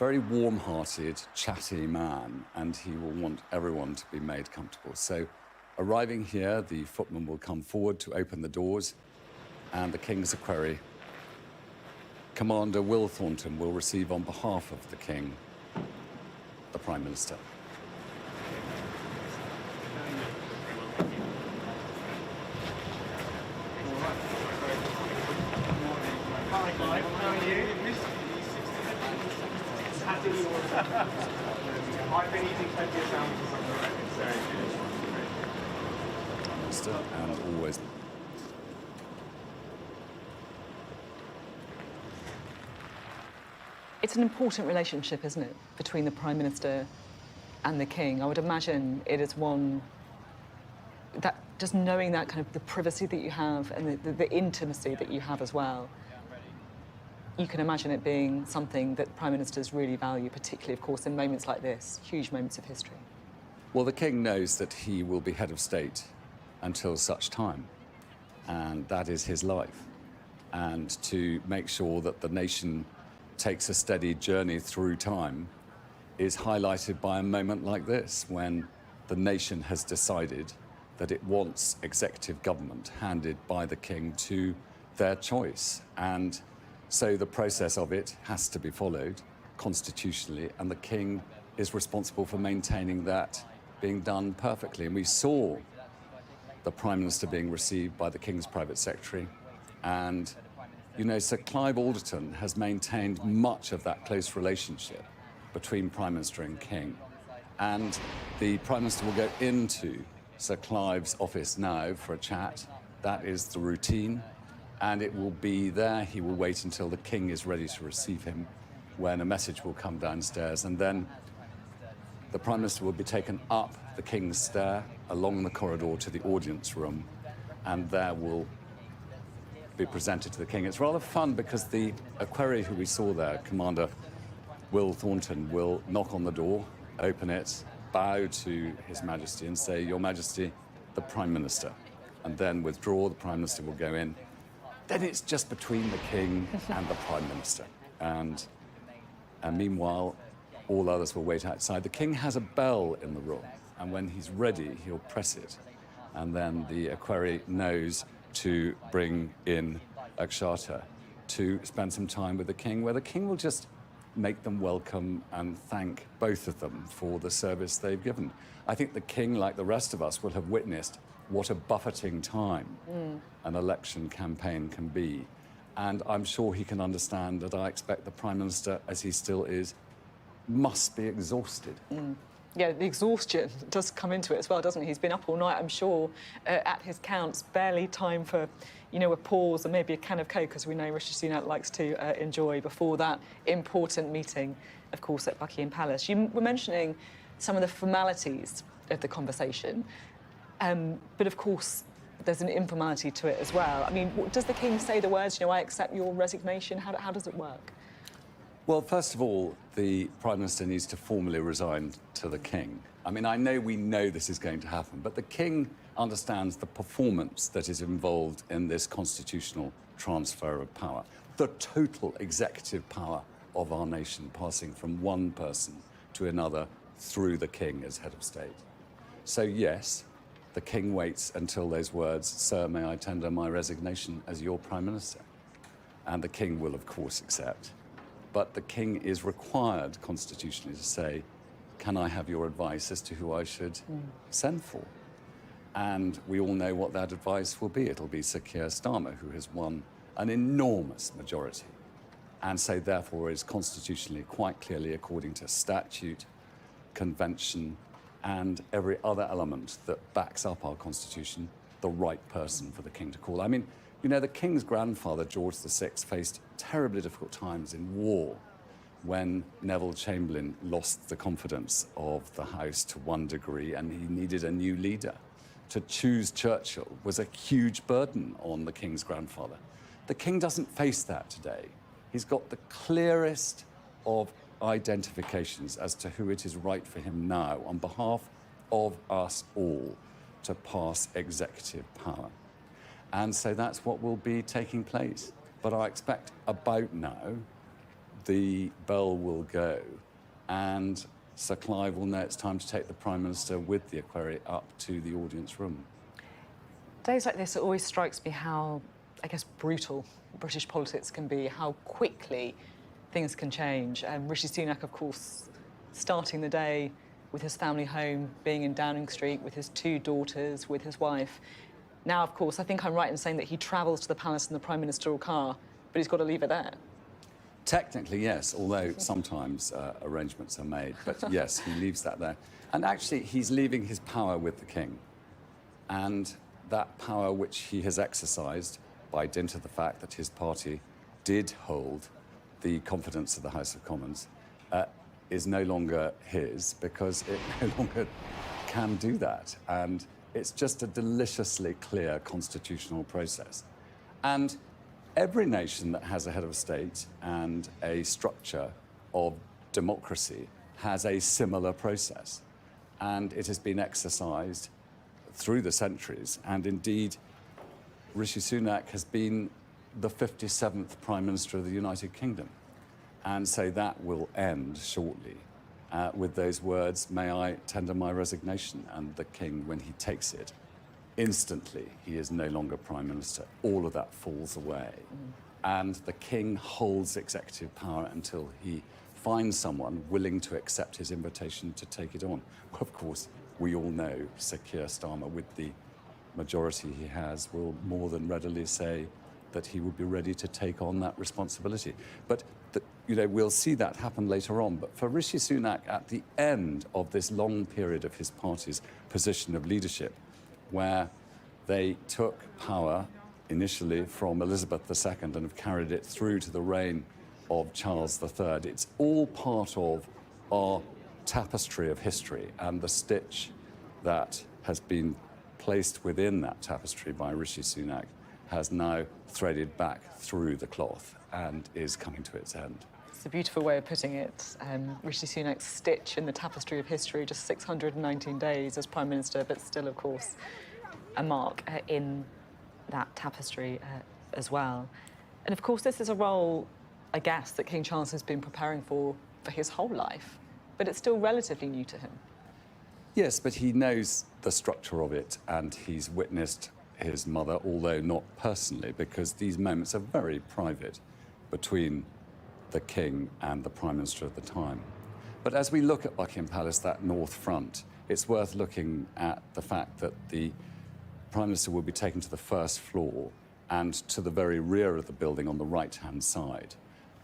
warm-hearted, chatty man, and he will want everyone to be made comfortable. So, arriving here, the footman will come forward to open the doors, and the King's equerry, Commander Will Thornton, will receive on behalf of the King the Prime Minister. Hi, Clive. How are you? I've been eating plenty of sandwiches on the road, so Minister, and always. It's an important relationship, isn't it, between the Prime Minister and the King? I would imagine it is one that, just knowing that kind of the privacy that you have and the intimacy that you have as well, you can imagine it being something that Prime Ministers really value, particularly, of course, in moments like this, huge moments of history. Well, the King knows that he will be head of state until such time, and that is his life. And to make sure that the nation takes a steady journey through time is highlighted by a moment like this, when the nation has decided that it wants executive government handed by the King to their choice. And so the process of it has to be followed constitutionally, and the King is responsible for maintaining that being done perfectly. And we saw the Prime Minister being received by the King's private secretary, and you know, Sir Clive Alderton has maintained much of that close relationship between Prime Minister and King. And the Prime Minister will go into Sir Clive's office now for a chat. That is the routine. And it will be there. He will wait until the King is ready to receive him, when a message will come downstairs. And then the Prime Minister will be taken up the King's stair, along the corridor to the audience room, and there will be presented to the King. It's rather fun because the equerry who we saw there, Commander Will Thornton, will knock on the door, open it, bow to His Majesty and say, "Your Majesty, the Prime Minister," and then withdraw. The Prime Minister will go in. Then it's just between the King and the Prime Minister. And meanwhile, all others will wait outside. The King has a bell in the room, and when he's ready, he'll press it. And then the equerry knows to bring in Akshata to spend some time with the King, where the King will just make them welcome and thank both of them for the service they've given. I think the King, like the rest of us, will have witnessed what a buffeting time an election campaign can be. And I'm sure he can understand that I expect the Prime Minister, as he still is, must be exhausted. Yeah, the exhaustion does come into it as well, doesn't it? He's been up all night, I'm sure, at his counts, barely time for, you know, a pause and maybe a can of Coke, as we know Rishi Sunak likes to enjoy before that important meeting, of course, at Buckingham Palace. You were mentioning some of the formalities of the conversation, but of course, there's an informality to it as well. I mean, does the King say the words, you know, "I accept your resignation"? How does it work? Well, first of all, the Prime Minister needs to formally resign to the King. I mean, we know this is going to happen, but the King understands the performance that is involved in this constitutional transfer of power, the total executive power of our nation passing from one person to another through the King as head of state. So, yes, the King waits until those words, "Sir, may I tender my resignation as your Prime Minister?" And the King will, of course, accept. But the King is required constitutionally to say, "Can I have your advice as to who I should send for?" And we all know what that advice will be. It'll be Sir Keir Starmer, who has won an enormous majority, and so therefore is constitutionally quite clearly, according to statute, convention, and every other element that backs up our constitution, the right person for the King to call. I mean, you know, the King's grandfather, George VI, faced terribly difficult times in war when Neville Chamberlain lost the confidence of the House to one degree and he needed a new leader. To choose Churchill was a huge burden on the King's grandfather. The King doesn't face that today. He's got the clearest of identifications as to who it is right for him now, on behalf of us all, to pass executive power. And so that's what will be taking place. But I expect about now, the bell will go and Sir Clive will know it's time to take the Prime Minister with the equerry up to the audience room. Days like this, it always strikes me how, I guess, brutal British politics can be, how quickly things can change. Rishi Sunak, of course, starting the day with his family home, being in Downing Street with his two daughters, with his wife. Now, of course, I think I'm right in saying that he travels to the palace in the prime ministerial car, but he's got to leave it there. Technically, yes, although sometimes arrangements are made. But yes, he leaves that there. And actually, he's leaving his power with the King. And that power which he has exercised by dint of the fact that his party did hold the confidence of the House of Commons is no longer his, because it no longer can do that. And it's just a deliciously clear constitutional process. And every nation that has a head of state and a structure of democracy has a similar process. And it has been exercised through the centuries. And indeed, Rishi Sunak has been the 57th Prime Minister of the United Kingdom. And so that will end shortly with those words, "May I tender my resignation?" And the King, when he takes it, instantly he is no longer Prime Minister. All of that falls away. And the King holds executive power until he finds someone willing to accept his invitation to take it on. Well, of course, we all know Sir Keir Starmer, with the majority he has, will more than readily say that he would be ready to take on that responsibility. But we'll see that happen later on. But for Rishi Sunak, at the end of this long period of his party's position of leadership, where they took power initially from Elizabeth II and have carried it through to the reign of Charles III, it's all part of our tapestry of history, and the stitch that has been placed within that tapestry by Rishi Sunak has now threaded back through the cloth and is coming to its end. It's a beautiful way of putting it. Rishi Sunak's stitch in the tapestry of history, just 619 days as Prime Minister, but still, of course, a mark in that tapestry as well. And of course, this is a role, I guess, that King Charles has been preparing for his whole life, but it's still relatively new to him. Yes, but he knows the structure of it, and he's witnessed his mother, although not personally, because these moments are very private between the King and the Prime Minister at the time. But as we look at Buckingham Palace, that north front, it's worth looking at the fact that the Prime Minister will be taken to the first floor and to the very rear of the building on the right-hand side,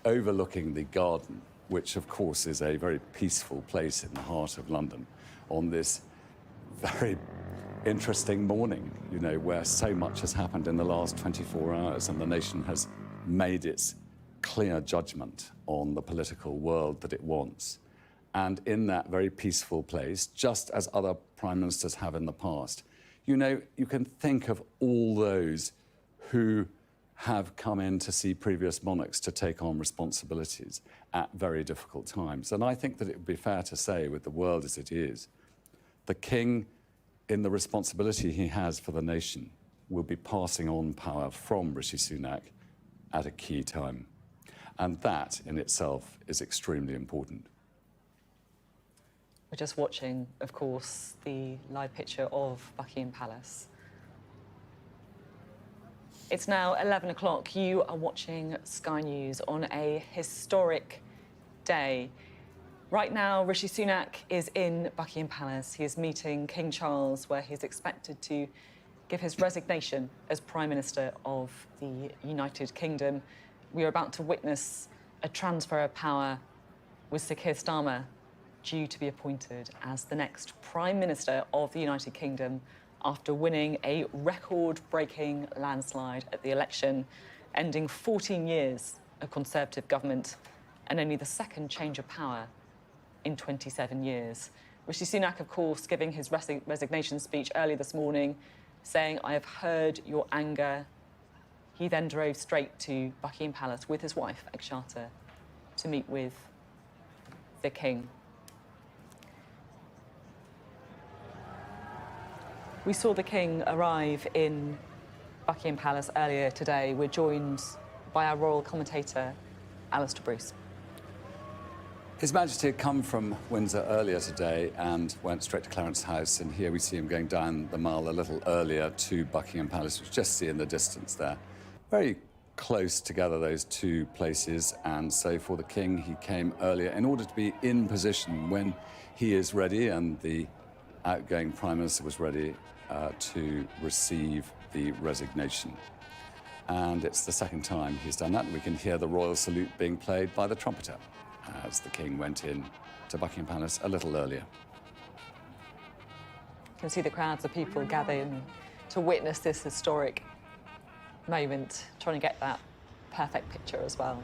overlooking the garden, which of course is a very peaceful place in the heart of London, on this very interesting morning, where so much has happened in the last 24 hours and the nation has made its clear judgment on the political world that it wants. And in that very peaceful place, just as other prime ministers have in the past, you can think of all those who have come in to see previous monarchs to take on responsibilities at very difficult times. And I think that it would be fair to say, with the world as it is, the King, in the responsibility he has for the nation, will be passing on power from Rishi Sunak at a key time. And that in itself is extremely important. We're just watching, of course, the live picture of Buckingham Palace. It's now 11 o'clock. You are watching Sky News on a historic day. Right now, Rishi Sunak is in Buckingham Palace. He is meeting King Charles, where he's expected to give his resignation as Prime Minister of the United Kingdom. We are about to witness a transfer of power with Sir Keir Starmer due to be appointed as the next Prime Minister of the United Kingdom after winning a record-breaking landslide at the election, ending 14 years of Conservative government and only the second change of power in 27 years. Rishi Sunak, of course, giving his resignation speech early this morning, saying, "I have heard your anger." He then drove straight to Buckingham Palace with his wife, Charter, to meet with the King. We saw the King arrive in Buckingham Palace earlier today. We're joined by our royal commentator, Alistair Bruce. His Majesty had come from Windsor earlier today and went straight to Clarence House, and here we see him going down the Mall a little earlier to Buckingham Palace, which you just see in the distance there. Very close together, those two places, and so for the King, he came earlier in order to be in position when he is ready and the outgoing Prime Minister was ready to receive the resignation. And it's the second time he's done that. We can hear the royal salute being played by the trumpeter as the King went in to Buckingham Palace a little earlier. You can see the crowds of people gathering to witness this historic moment, trying to get that perfect picture as well.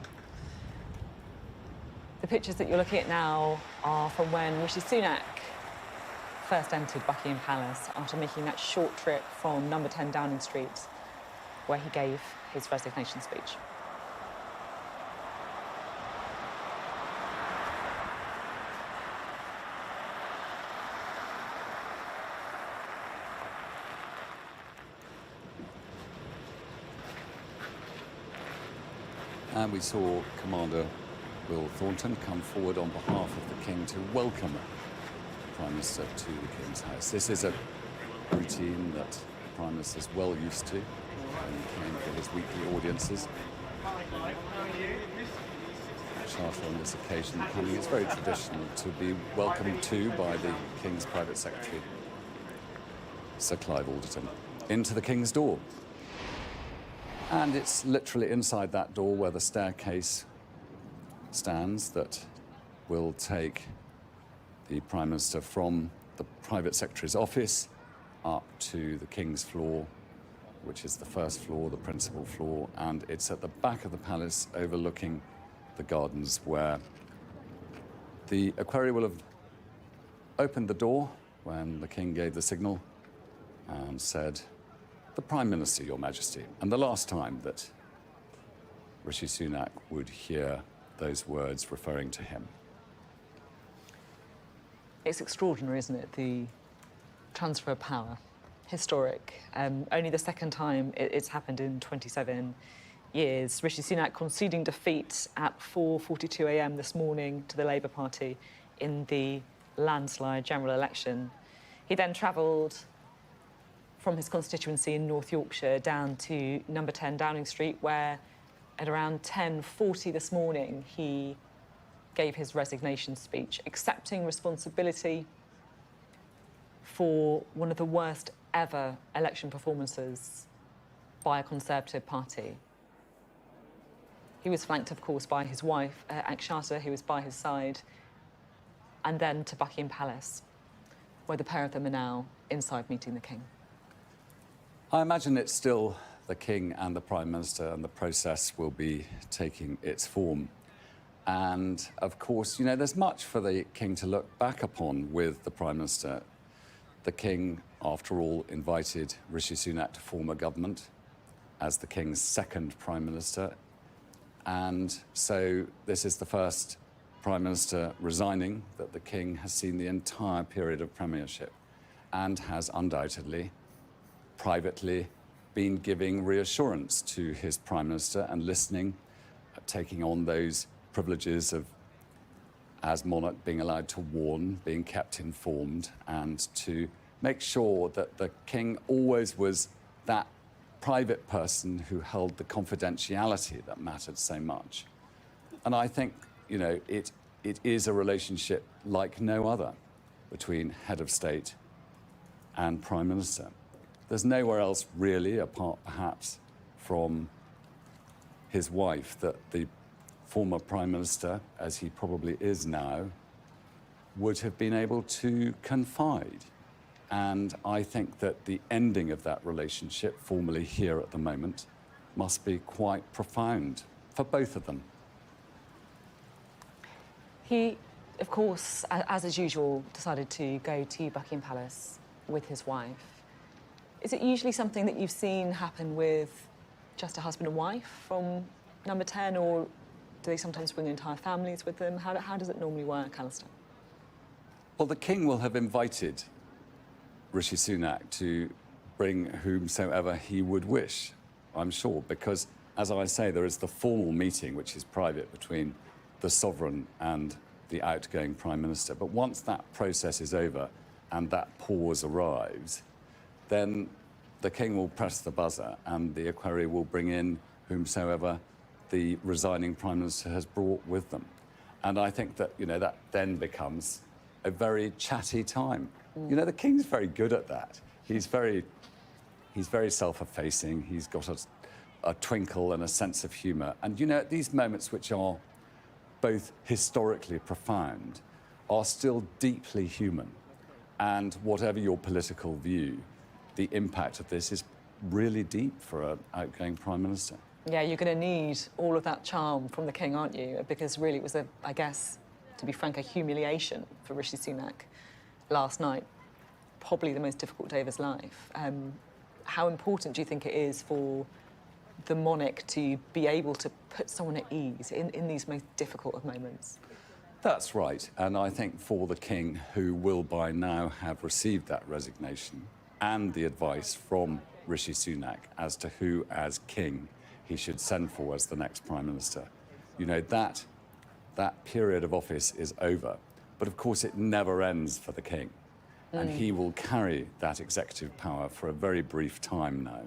The pictures that you're looking at now are from when Rishi Sunak first entered Buckingham Palace after making that short trip from No. 10 Downing Street, where he gave his resignation speech. And we saw Commander Will Thornton come forward on behalf of the King to welcome the Prime Minister to the King's house. This is a routine that the Prime Minister is well used to when he came for his weekly audiences. Charter on this occasion coming. It's very traditional to be welcomed to by the King's Private Secretary, Sir Clive Alderton, into the King's door. And it's literally inside that door where the staircase stands that will take the Prime Minister from the Private Secretary's office up to the King's floor, which is the first floor, the principal floor, and it's at the back of the palace overlooking the gardens where the equerry will have opened the door when the King gave the signal and said, "The Prime Minister, Your Majesty." And the last time that Rishi Sunak would hear those words referring to him. It's extraordinary, isn't it, the transfer of power? Historic. Only the second time it's happened in 27 years. Rishi Sunak conceding defeat at 4:42 a.m. this morning to the Labour Party in the landslide general election. He then travelled from his constituency in North Yorkshire down to No. 10 Downing Street, where at around 10:40 this morning, he gave his resignation speech, accepting responsibility for one of the worst ever election performances by a Conservative party. He was flanked, of course, by his wife, Akshata, who was by his side, and then to Buckingham Palace, where the pair of them are now inside meeting the King. I imagine it's still the King and the Prime Minister, and the process will be taking its form. And of course, you know, there's much for the King to look back upon with the Prime Minister. The King, after all, invited Rishi Sunak to form a government as the King's second Prime Minister. And so this is the first Prime Minister resigning that the King has seen the entire period of premiership, and has undoubtedly, privately, been giving reassurance to his Prime Minister and listening, taking on those privileges of, as monarch, being allowed to warn, being kept informed, and to make sure that the King always was that private person who held the confidentiality that mattered so much. And I think, you know, it is a relationship like no other between head of state and Prime Minister. There's nowhere else really, apart perhaps from his wife, that the former Prime Minister, as he probably is now, would have been able to confide. And I think that the ending of that relationship, formally here at the moment, must be quite profound for both of them. He, of course, as usual, decided to go to Buckingham Palace with his wife. Is it usually something that you've seen happen with just a husband and wife from No. 10, or do they sometimes bring entire families with them? How does it normally work, Alistair? Well, the King will have invited Rishi Sunak to bring whomsoever he would wish, I'm sure, because, as I say, there is the formal meeting, which is private, between the Sovereign and the outgoing Prime Minister. But once that process is over and that pause arrives, then the King will press the buzzer and the equerry will bring in whomsoever the resigning Prime Minister has brought with them. And I think that, you know, that then becomes a very chatty time. You know, the King's very good at that. He's very self-effacing. He's got a twinkle and a sense of humour. And, you know, at these moments, which are both historically profound, are still deeply human. And whatever your political view, the impact of this is really deep for an outgoing Prime Minister. Yeah, you're going to need all of that charm from the King, aren't you? Because really it was, I guess, to be frank, a humiliation for Rishi Sunak last night. Probably the most difficult day of his life. How important do you think it is for the monarch to be able to put someone at ease in these most difficult of moments? That's right. And I think for the King, who will by now have received that resignation and the advice from Rishi Sunak as to who, as King, he should send for as the next Prime Minister, you know, that period of office is over. But of course, it never ends for the King. And he will carry that executive power for a very brief time now.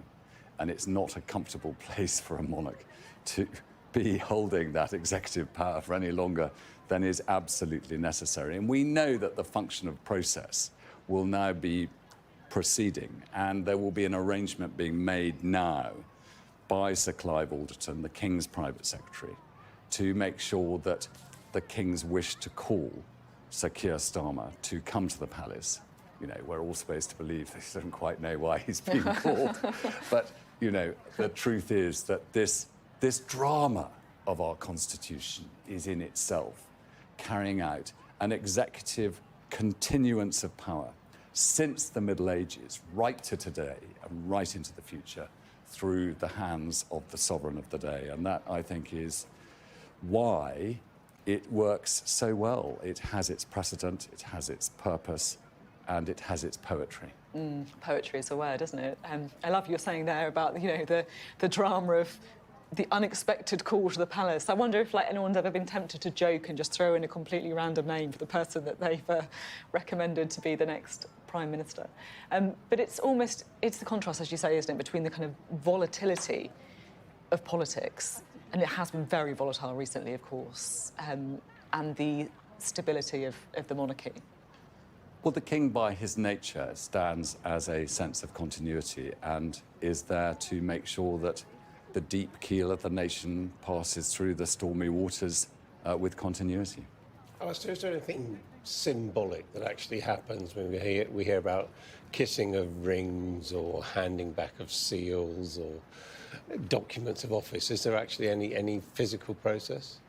And it's not a comfortable place for a monarch to be holding that executive power for any longer than is absolutely necessary. And we know that the function of process will now be proceeding, and there will be an arrangement being made now by Sir Clive Alderton, the King's private secretary, to make sure that the King's wish to call Sir Keir Starmer to come to the palace, you know, we're all supposed to believe they don't quite know why he's being called, but, you know, the truth is that this drama of our Constitution is in itself carrying out an executive continuance of power since the Middle Ages, right to today and right into the future, through the hands of the sovereign of the day. And that, I think, is why it works so well. It has its precedent, it has its purpose, and it has its poetry. Poetry is a word, isn't it? I love you're saying there about, you know, the drama of the unexpected call to the palace. I wonder if, like, anyone's ever been tempted to joke and just throw in a completely random name for the person that they've recommended to be the next Prime Minister. But it's the contrast, as you say, isn't it, between the kind of volatility of politics, and it has been very volatile recently, of course, and the stability of the monarchy. Well, the King, by his nature, stands as a sense of continuity and is there to make sure that the deep keel of the nation passes through the stormy waters with continuity. Oh, so is there anything symbolic that actually happens when we hear about kissing of rings or handing back of seals or documents of office? Is there actually any physical process?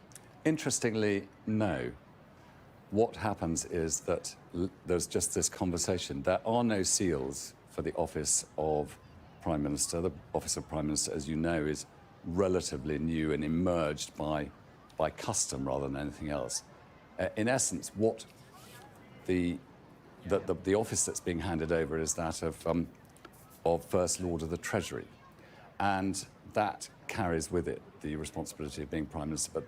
Interestingly, no. What happens is that there's just this conversation. There are no seals for the office of Prime Minister. The office of Prime Minister, as you know, is relatively new and emerged by custom rather than anything else. In essence, what the office that's being handed over is that of First Lord of the Treasury, and that carries with it the responsibility of being Prime Minister. But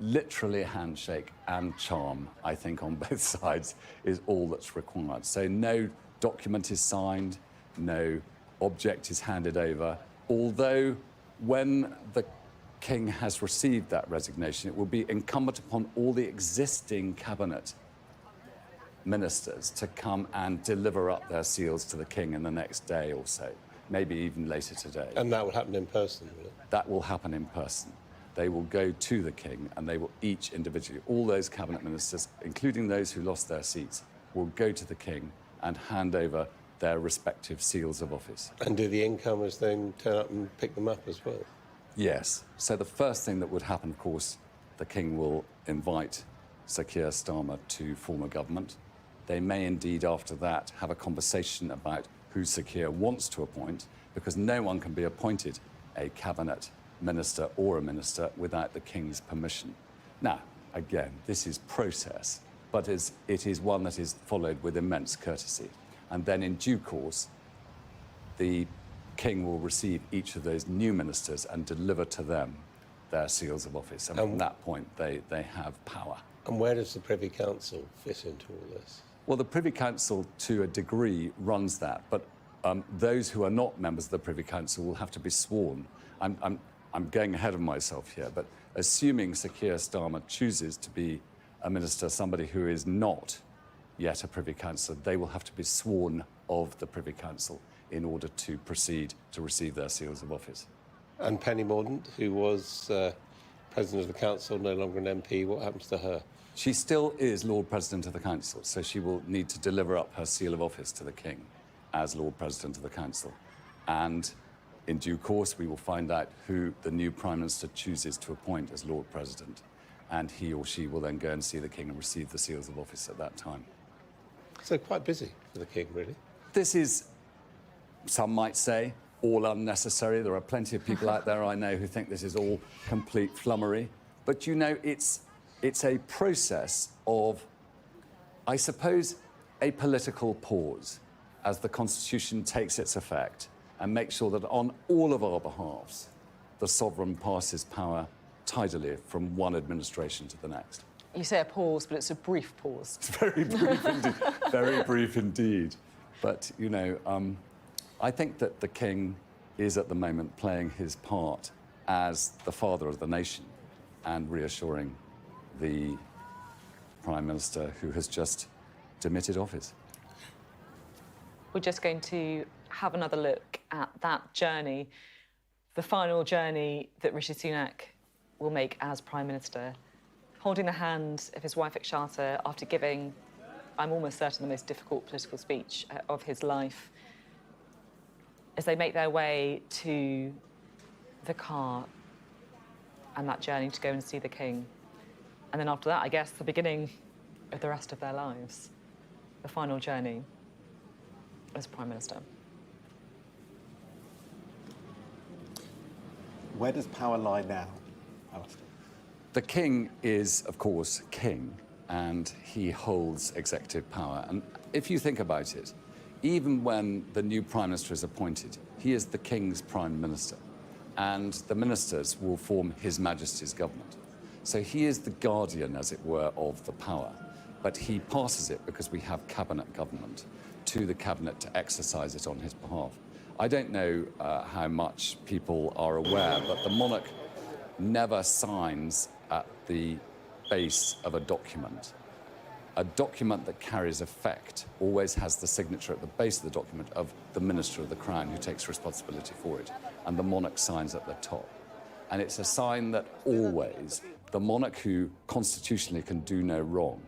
literally a handshake and charm, I think, on both sides is all that's required. So no document is signed, no object is handed over, although when the King has received that resignation, it will be incumbent upon all the existing cabinet ministers to come and deliver up their seals to the King in the next day or so, maybe even later today. And that will happen in person, will it? That will happen in person. They will go to the King and they will each individually, all those cabinet ministers, including those who lost their seats, will go to the King and hand over their respective seals of office. And do the incomers then turn up and pick them up as well? Yes. So the first thing that would happen, of course, the King will invite Sir Keir Starmer to form a government. They may indeed, after that, have a conversation about who Sir Keir wants to appoint, because no one can be appointed a cabinet minister or a minister without the King's permission. Now, again, this is process, but it is one that is followed with immense courtesy. And then in due course, the King will receive each of those new ministers and deliver to them their seals of office. And from that point, they have power. And where does the Privy Council fit into all this? Well, the Privy Council, to a degree, runs that. But those who are not members of the Privy Council will have to be sworn. I'm going ahead of myself here, but assuming Sir Keir Starmer chooses to be a minister, somebody who is not yet a Privy Councillor, they will have to be sworn of the Privy Council in order to proceed to receive their seals of office. And Penny Mordaunt, who was President of the Council, no longer an MP, what happens to her? She still is Lord President of the Council, so she will need to deliver up her seal of office to the King as Lord President of the Council. And in due course, we will find out who the new Prime Minister chooses to appoint as Lord President. And he or she will then go and see the King and receive the seals of office at that time. So quite busy for the King, really. This is, some might say, all unnecessary. There are plenty of people out there I know who think this is all complete flummery. But you know, it's a process of, I suppose, a political pause as the Constitution takes its effect and makes sure that on all of our behalves, the sovereign passes power tidily from one administration to the next. You say a pause, but it's a brief pause. It's very brief indeed. Very brief indeed. But, you know, I think that the King is at the moment playing his part as the father of the nation and reassuring the Prime Minister who has just demitted office. We're just going to have another look at that journey, the final journey that Rishi Sunak will make as Prime Minister, holding the hand of his wife Charlotte after giving, I'm almost certain, the most difficult political speech of his life, as they make their way to the car and that journey to go and see the King. And then after that, I guess, the beginning of the rest of their lives, the final journey as Prime Minister. Where does power lie now, Alistair? The King is, of course, King, and he holds executive power. And if you think about it, even when the new Prime Minister is appointed, he is the King's Prime Minister, and the ministers will form His Majesty's government. So he is the guardian, as it were, of the power, but he passes it, because we have cabinet government, to the cabinet to exercise it on his behalf. I don't know how much people are aware, but the monarch never signs at the base of a document. A document that carries effect always has the signature at the base of the document of the Minister of the Crown, who takes responsibility for it, and the monarch signs at the top. And it's a sign that always the monarch, who constitutionally can do no wrong,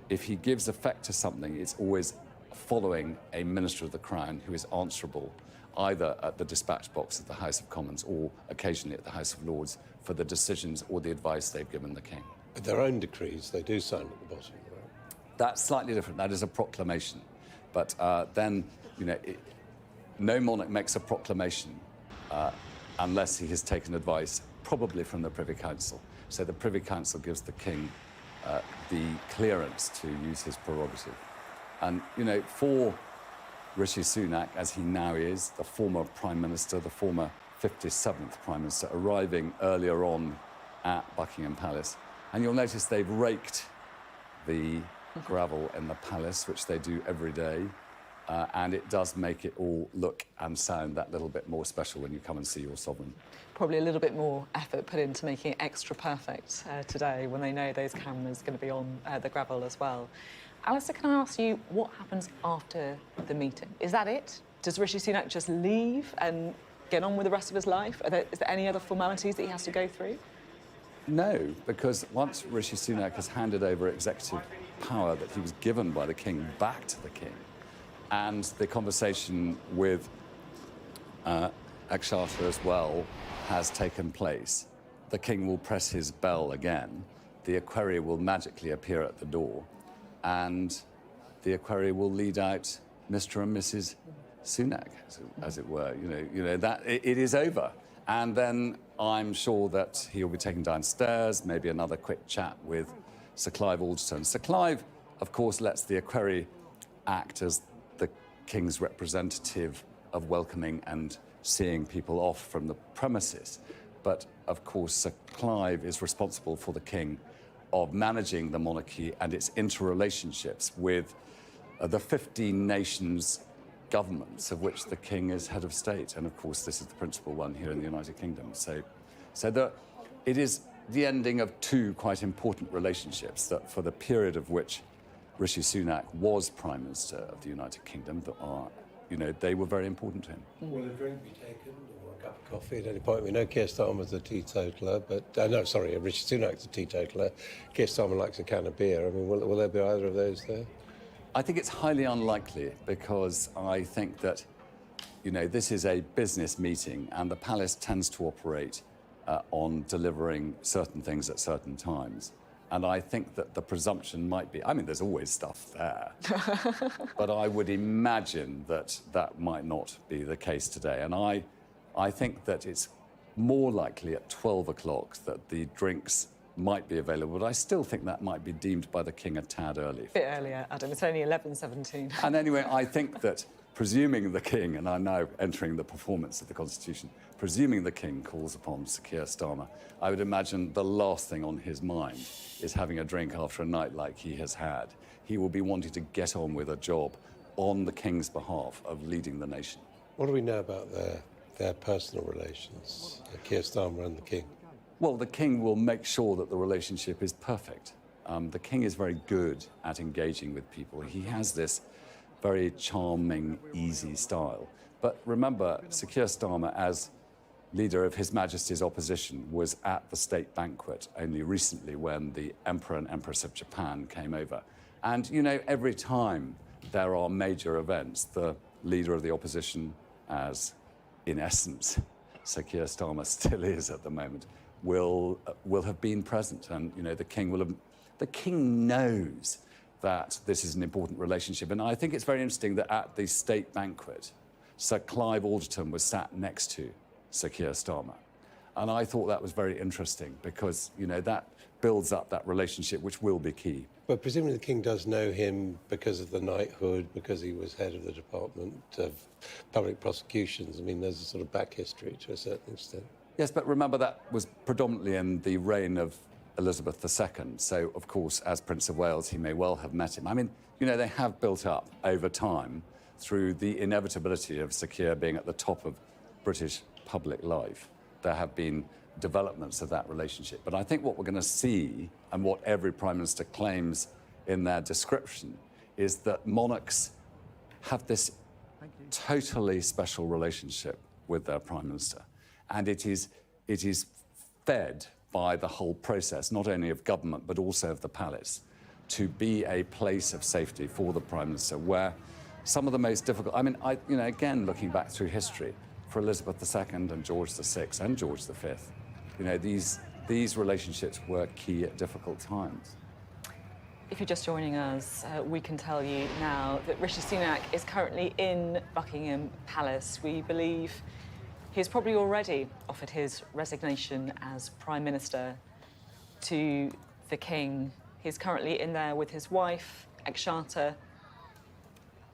if he gives effect to something, it's always following a Minister of the Crown who is answerable either at the dispatch box of the House of Commons or occasionally at the House of Lords for the decisions or the advice they've given the King. Their own decrees, they do sign at the bottom, right? That's slightly different. That is a proclamation. But then, you know, no monarch makes a proclamation unless he has taken advice, probably from the Privy Council. So the Privy Council gives the King the clearance to use his prerogative. And, you know, for Rishi Sunak, as he now is, the former Prime Minister, the former 57th Prime Minister, arriving earlier on at Buckingham Palace, and you'll notice they've raked the gravel in the palace, which they do every day, and it does make it all look and sound that little bit more special when you come and see your sovereign. Probably a little bit more effort put into making it extra perfect today, when they know those cameras are going to be on the gravel as well. Alistair, can I ask you, what happens after the meeting? Is that it? Does Rishi Sunak just leave and get on with the rest of his life? Is there any other formalities that he has to go through? No, because once Rishi Sunak has handed over executive power that he was given by the King back to the King, and the conversation with Charlotte as well has taken place, the King will press his bell again, the equerry will magically appear at the door, and the equerry will lead out Mr. and Mrs. Sunak, as it were. You know that it is over, and then I'm sure that he'll be taken downstairs, maybe another quick chat with Sir Clive Alderton. Sir Clive, of course, lets the equerry act as the King's representative of welcoming and seeing people off from the premises. But, of course, Sir Clive is responsible for the King of managing the monarchy and its interrelationships with the 15 nations' governments, of which the King is head of state. And, of course, this is the principal one here in the United Kingdom. So it is the ending of two quite important relationships that, for the period of which Rishi Sunak was Prime Minister of the United Kingdom, that are, you know, they were very important to him. Will a drink be taken or a cup of coffee at any point? We know Keir Starmer's a teetotaler, but no, sorry, Rishi Sunak's a teetotaler. Keir Starmer likes a can of beer. I mean, will there be either of those there? I think it's highly unlikely because I think that, you know, this is a business meeting and the palace tends to operate on delivering certain things at certain times. And I think that the presumption might be, I mean, there's always stuff there, but I would imagine that that might not be the case today. And I think that it's more likely at 12 o'clock that the drinks might be available, but I still think that might be deemed by the king a tad early. A bit earlier, Adam. It's only 11:17. And anyway, I think that presuming the king, and I'm now entering the performance of the Constitution, presuming the king calls upon Sir Keir Starmer, I would imagine the last thing on his mind is having a drink after a night like he has had. He will be wanting to get on with a job on the king's behalf of leading the nation. What do we know about their personal relations, Keir Starmer and the king? Well, the king will make sure that the relationship is perfect. The king is very good at engaging with people. He has this very charming, easy style. But remember, Sir Keir Starmer, as leader of His Majesty's opposition, was at the state banquet only recently when the Emperor and Empress of Japan came over. And, you know, every time there are major events, the leader of the opposition, as in essence Sir Keir Starmer still is at the moment, will have been present. And, you know, the king knows that this is an important relationship. And I think it's very interesting that at the state banquet, Sir Clive Alderton was sat next to Sir Keir Starmer. And I thought that was very interesting because, you know, that builds up that relationship, which will be key. But presumably the king does know him because of the knighthood, because he was head of the Department of Public Prosecutions. I mean, there's a sort of back history to a certain extent. Yes, but remember that was predominantly in the reign of Elizabeth II. So, of course, as Prince of Wales, he may well have met him. I mean, you know, they have built up over time through the inevitability of Sir Keir being at the top of British public life. There have been developments of that relationship. But I think what we're going to see, and what every Prime Minister claims in their description, is that monarchs have this totally special relationship with their Prime Minister. And it is fed by the whole process, not only of government, but also of the palace, to be a place of safety for the Prime Minister, where some of the most difficult, I mean, you know, again, looking back through history, for Elizabeth II and George VI and George V, you know, these relationships were key at difficult times. If you're just joining us, we can tell you now that Rishi Sunak is currently in Buckingham Palace. We believe he's probably already offered his resignation as Prime Minister to the King. He's currently in there with his wife, Ekshata,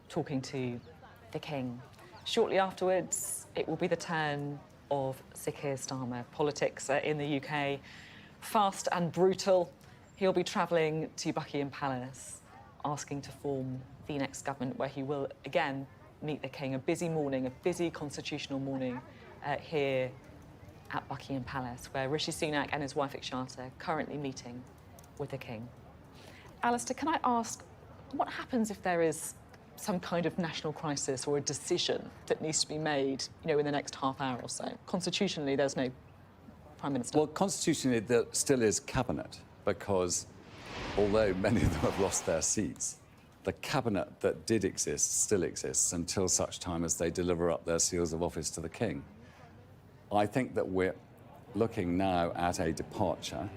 talking to the King. Shortly afterwards, it will be the turn of Sir Keir Starmer. Politics in the UK, fast and brutal. He'll be travelling to Buckingham Palace, asking to form the next government, where he will again meet the King. A busy morning, a busy constitutional morning here at Buckingham Palace, where Rishi Sunak and his wife Ekshata are currently meeting with the King. Alistair, can I ask, what happens if there is some kind of national crisis or a decision that needs to be made, you know, in the next half hour or so? Constitutionally, there's no Prime Minister. Well, constitutionally, there still is cabinet, because although many of them have lost their seats, the cabinet that did exist still exists until such time as they deliver up their seals of office to the King. I think that we're looking now at a departure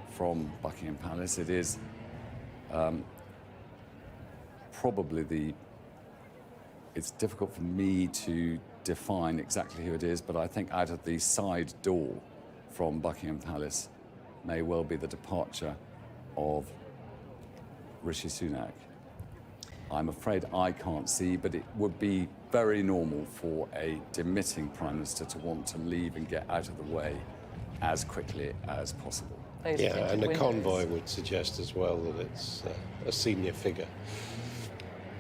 from Buckingham Palace. It is probably it's difficult for me to define exactly who it is, but I think out of the side door from Buckingham Palace may well be the departure of Rishi Sunak. I'm afraid I can't see, but it would be very normal for a demitting Prime Minister to want to leave and get out of the way as quickly as possible. Yeah, and the convoy would suggest as well that it's a senior figure.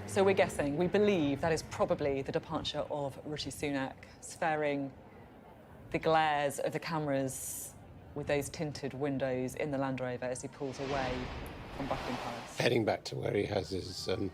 So we're guessing, we believe that is probably the departure of Rishi Sunak, sparing the glares of the cameras with those tinted windows in the Land Rover as he pulls away from Buckingham Palace. Heading back to where he has his London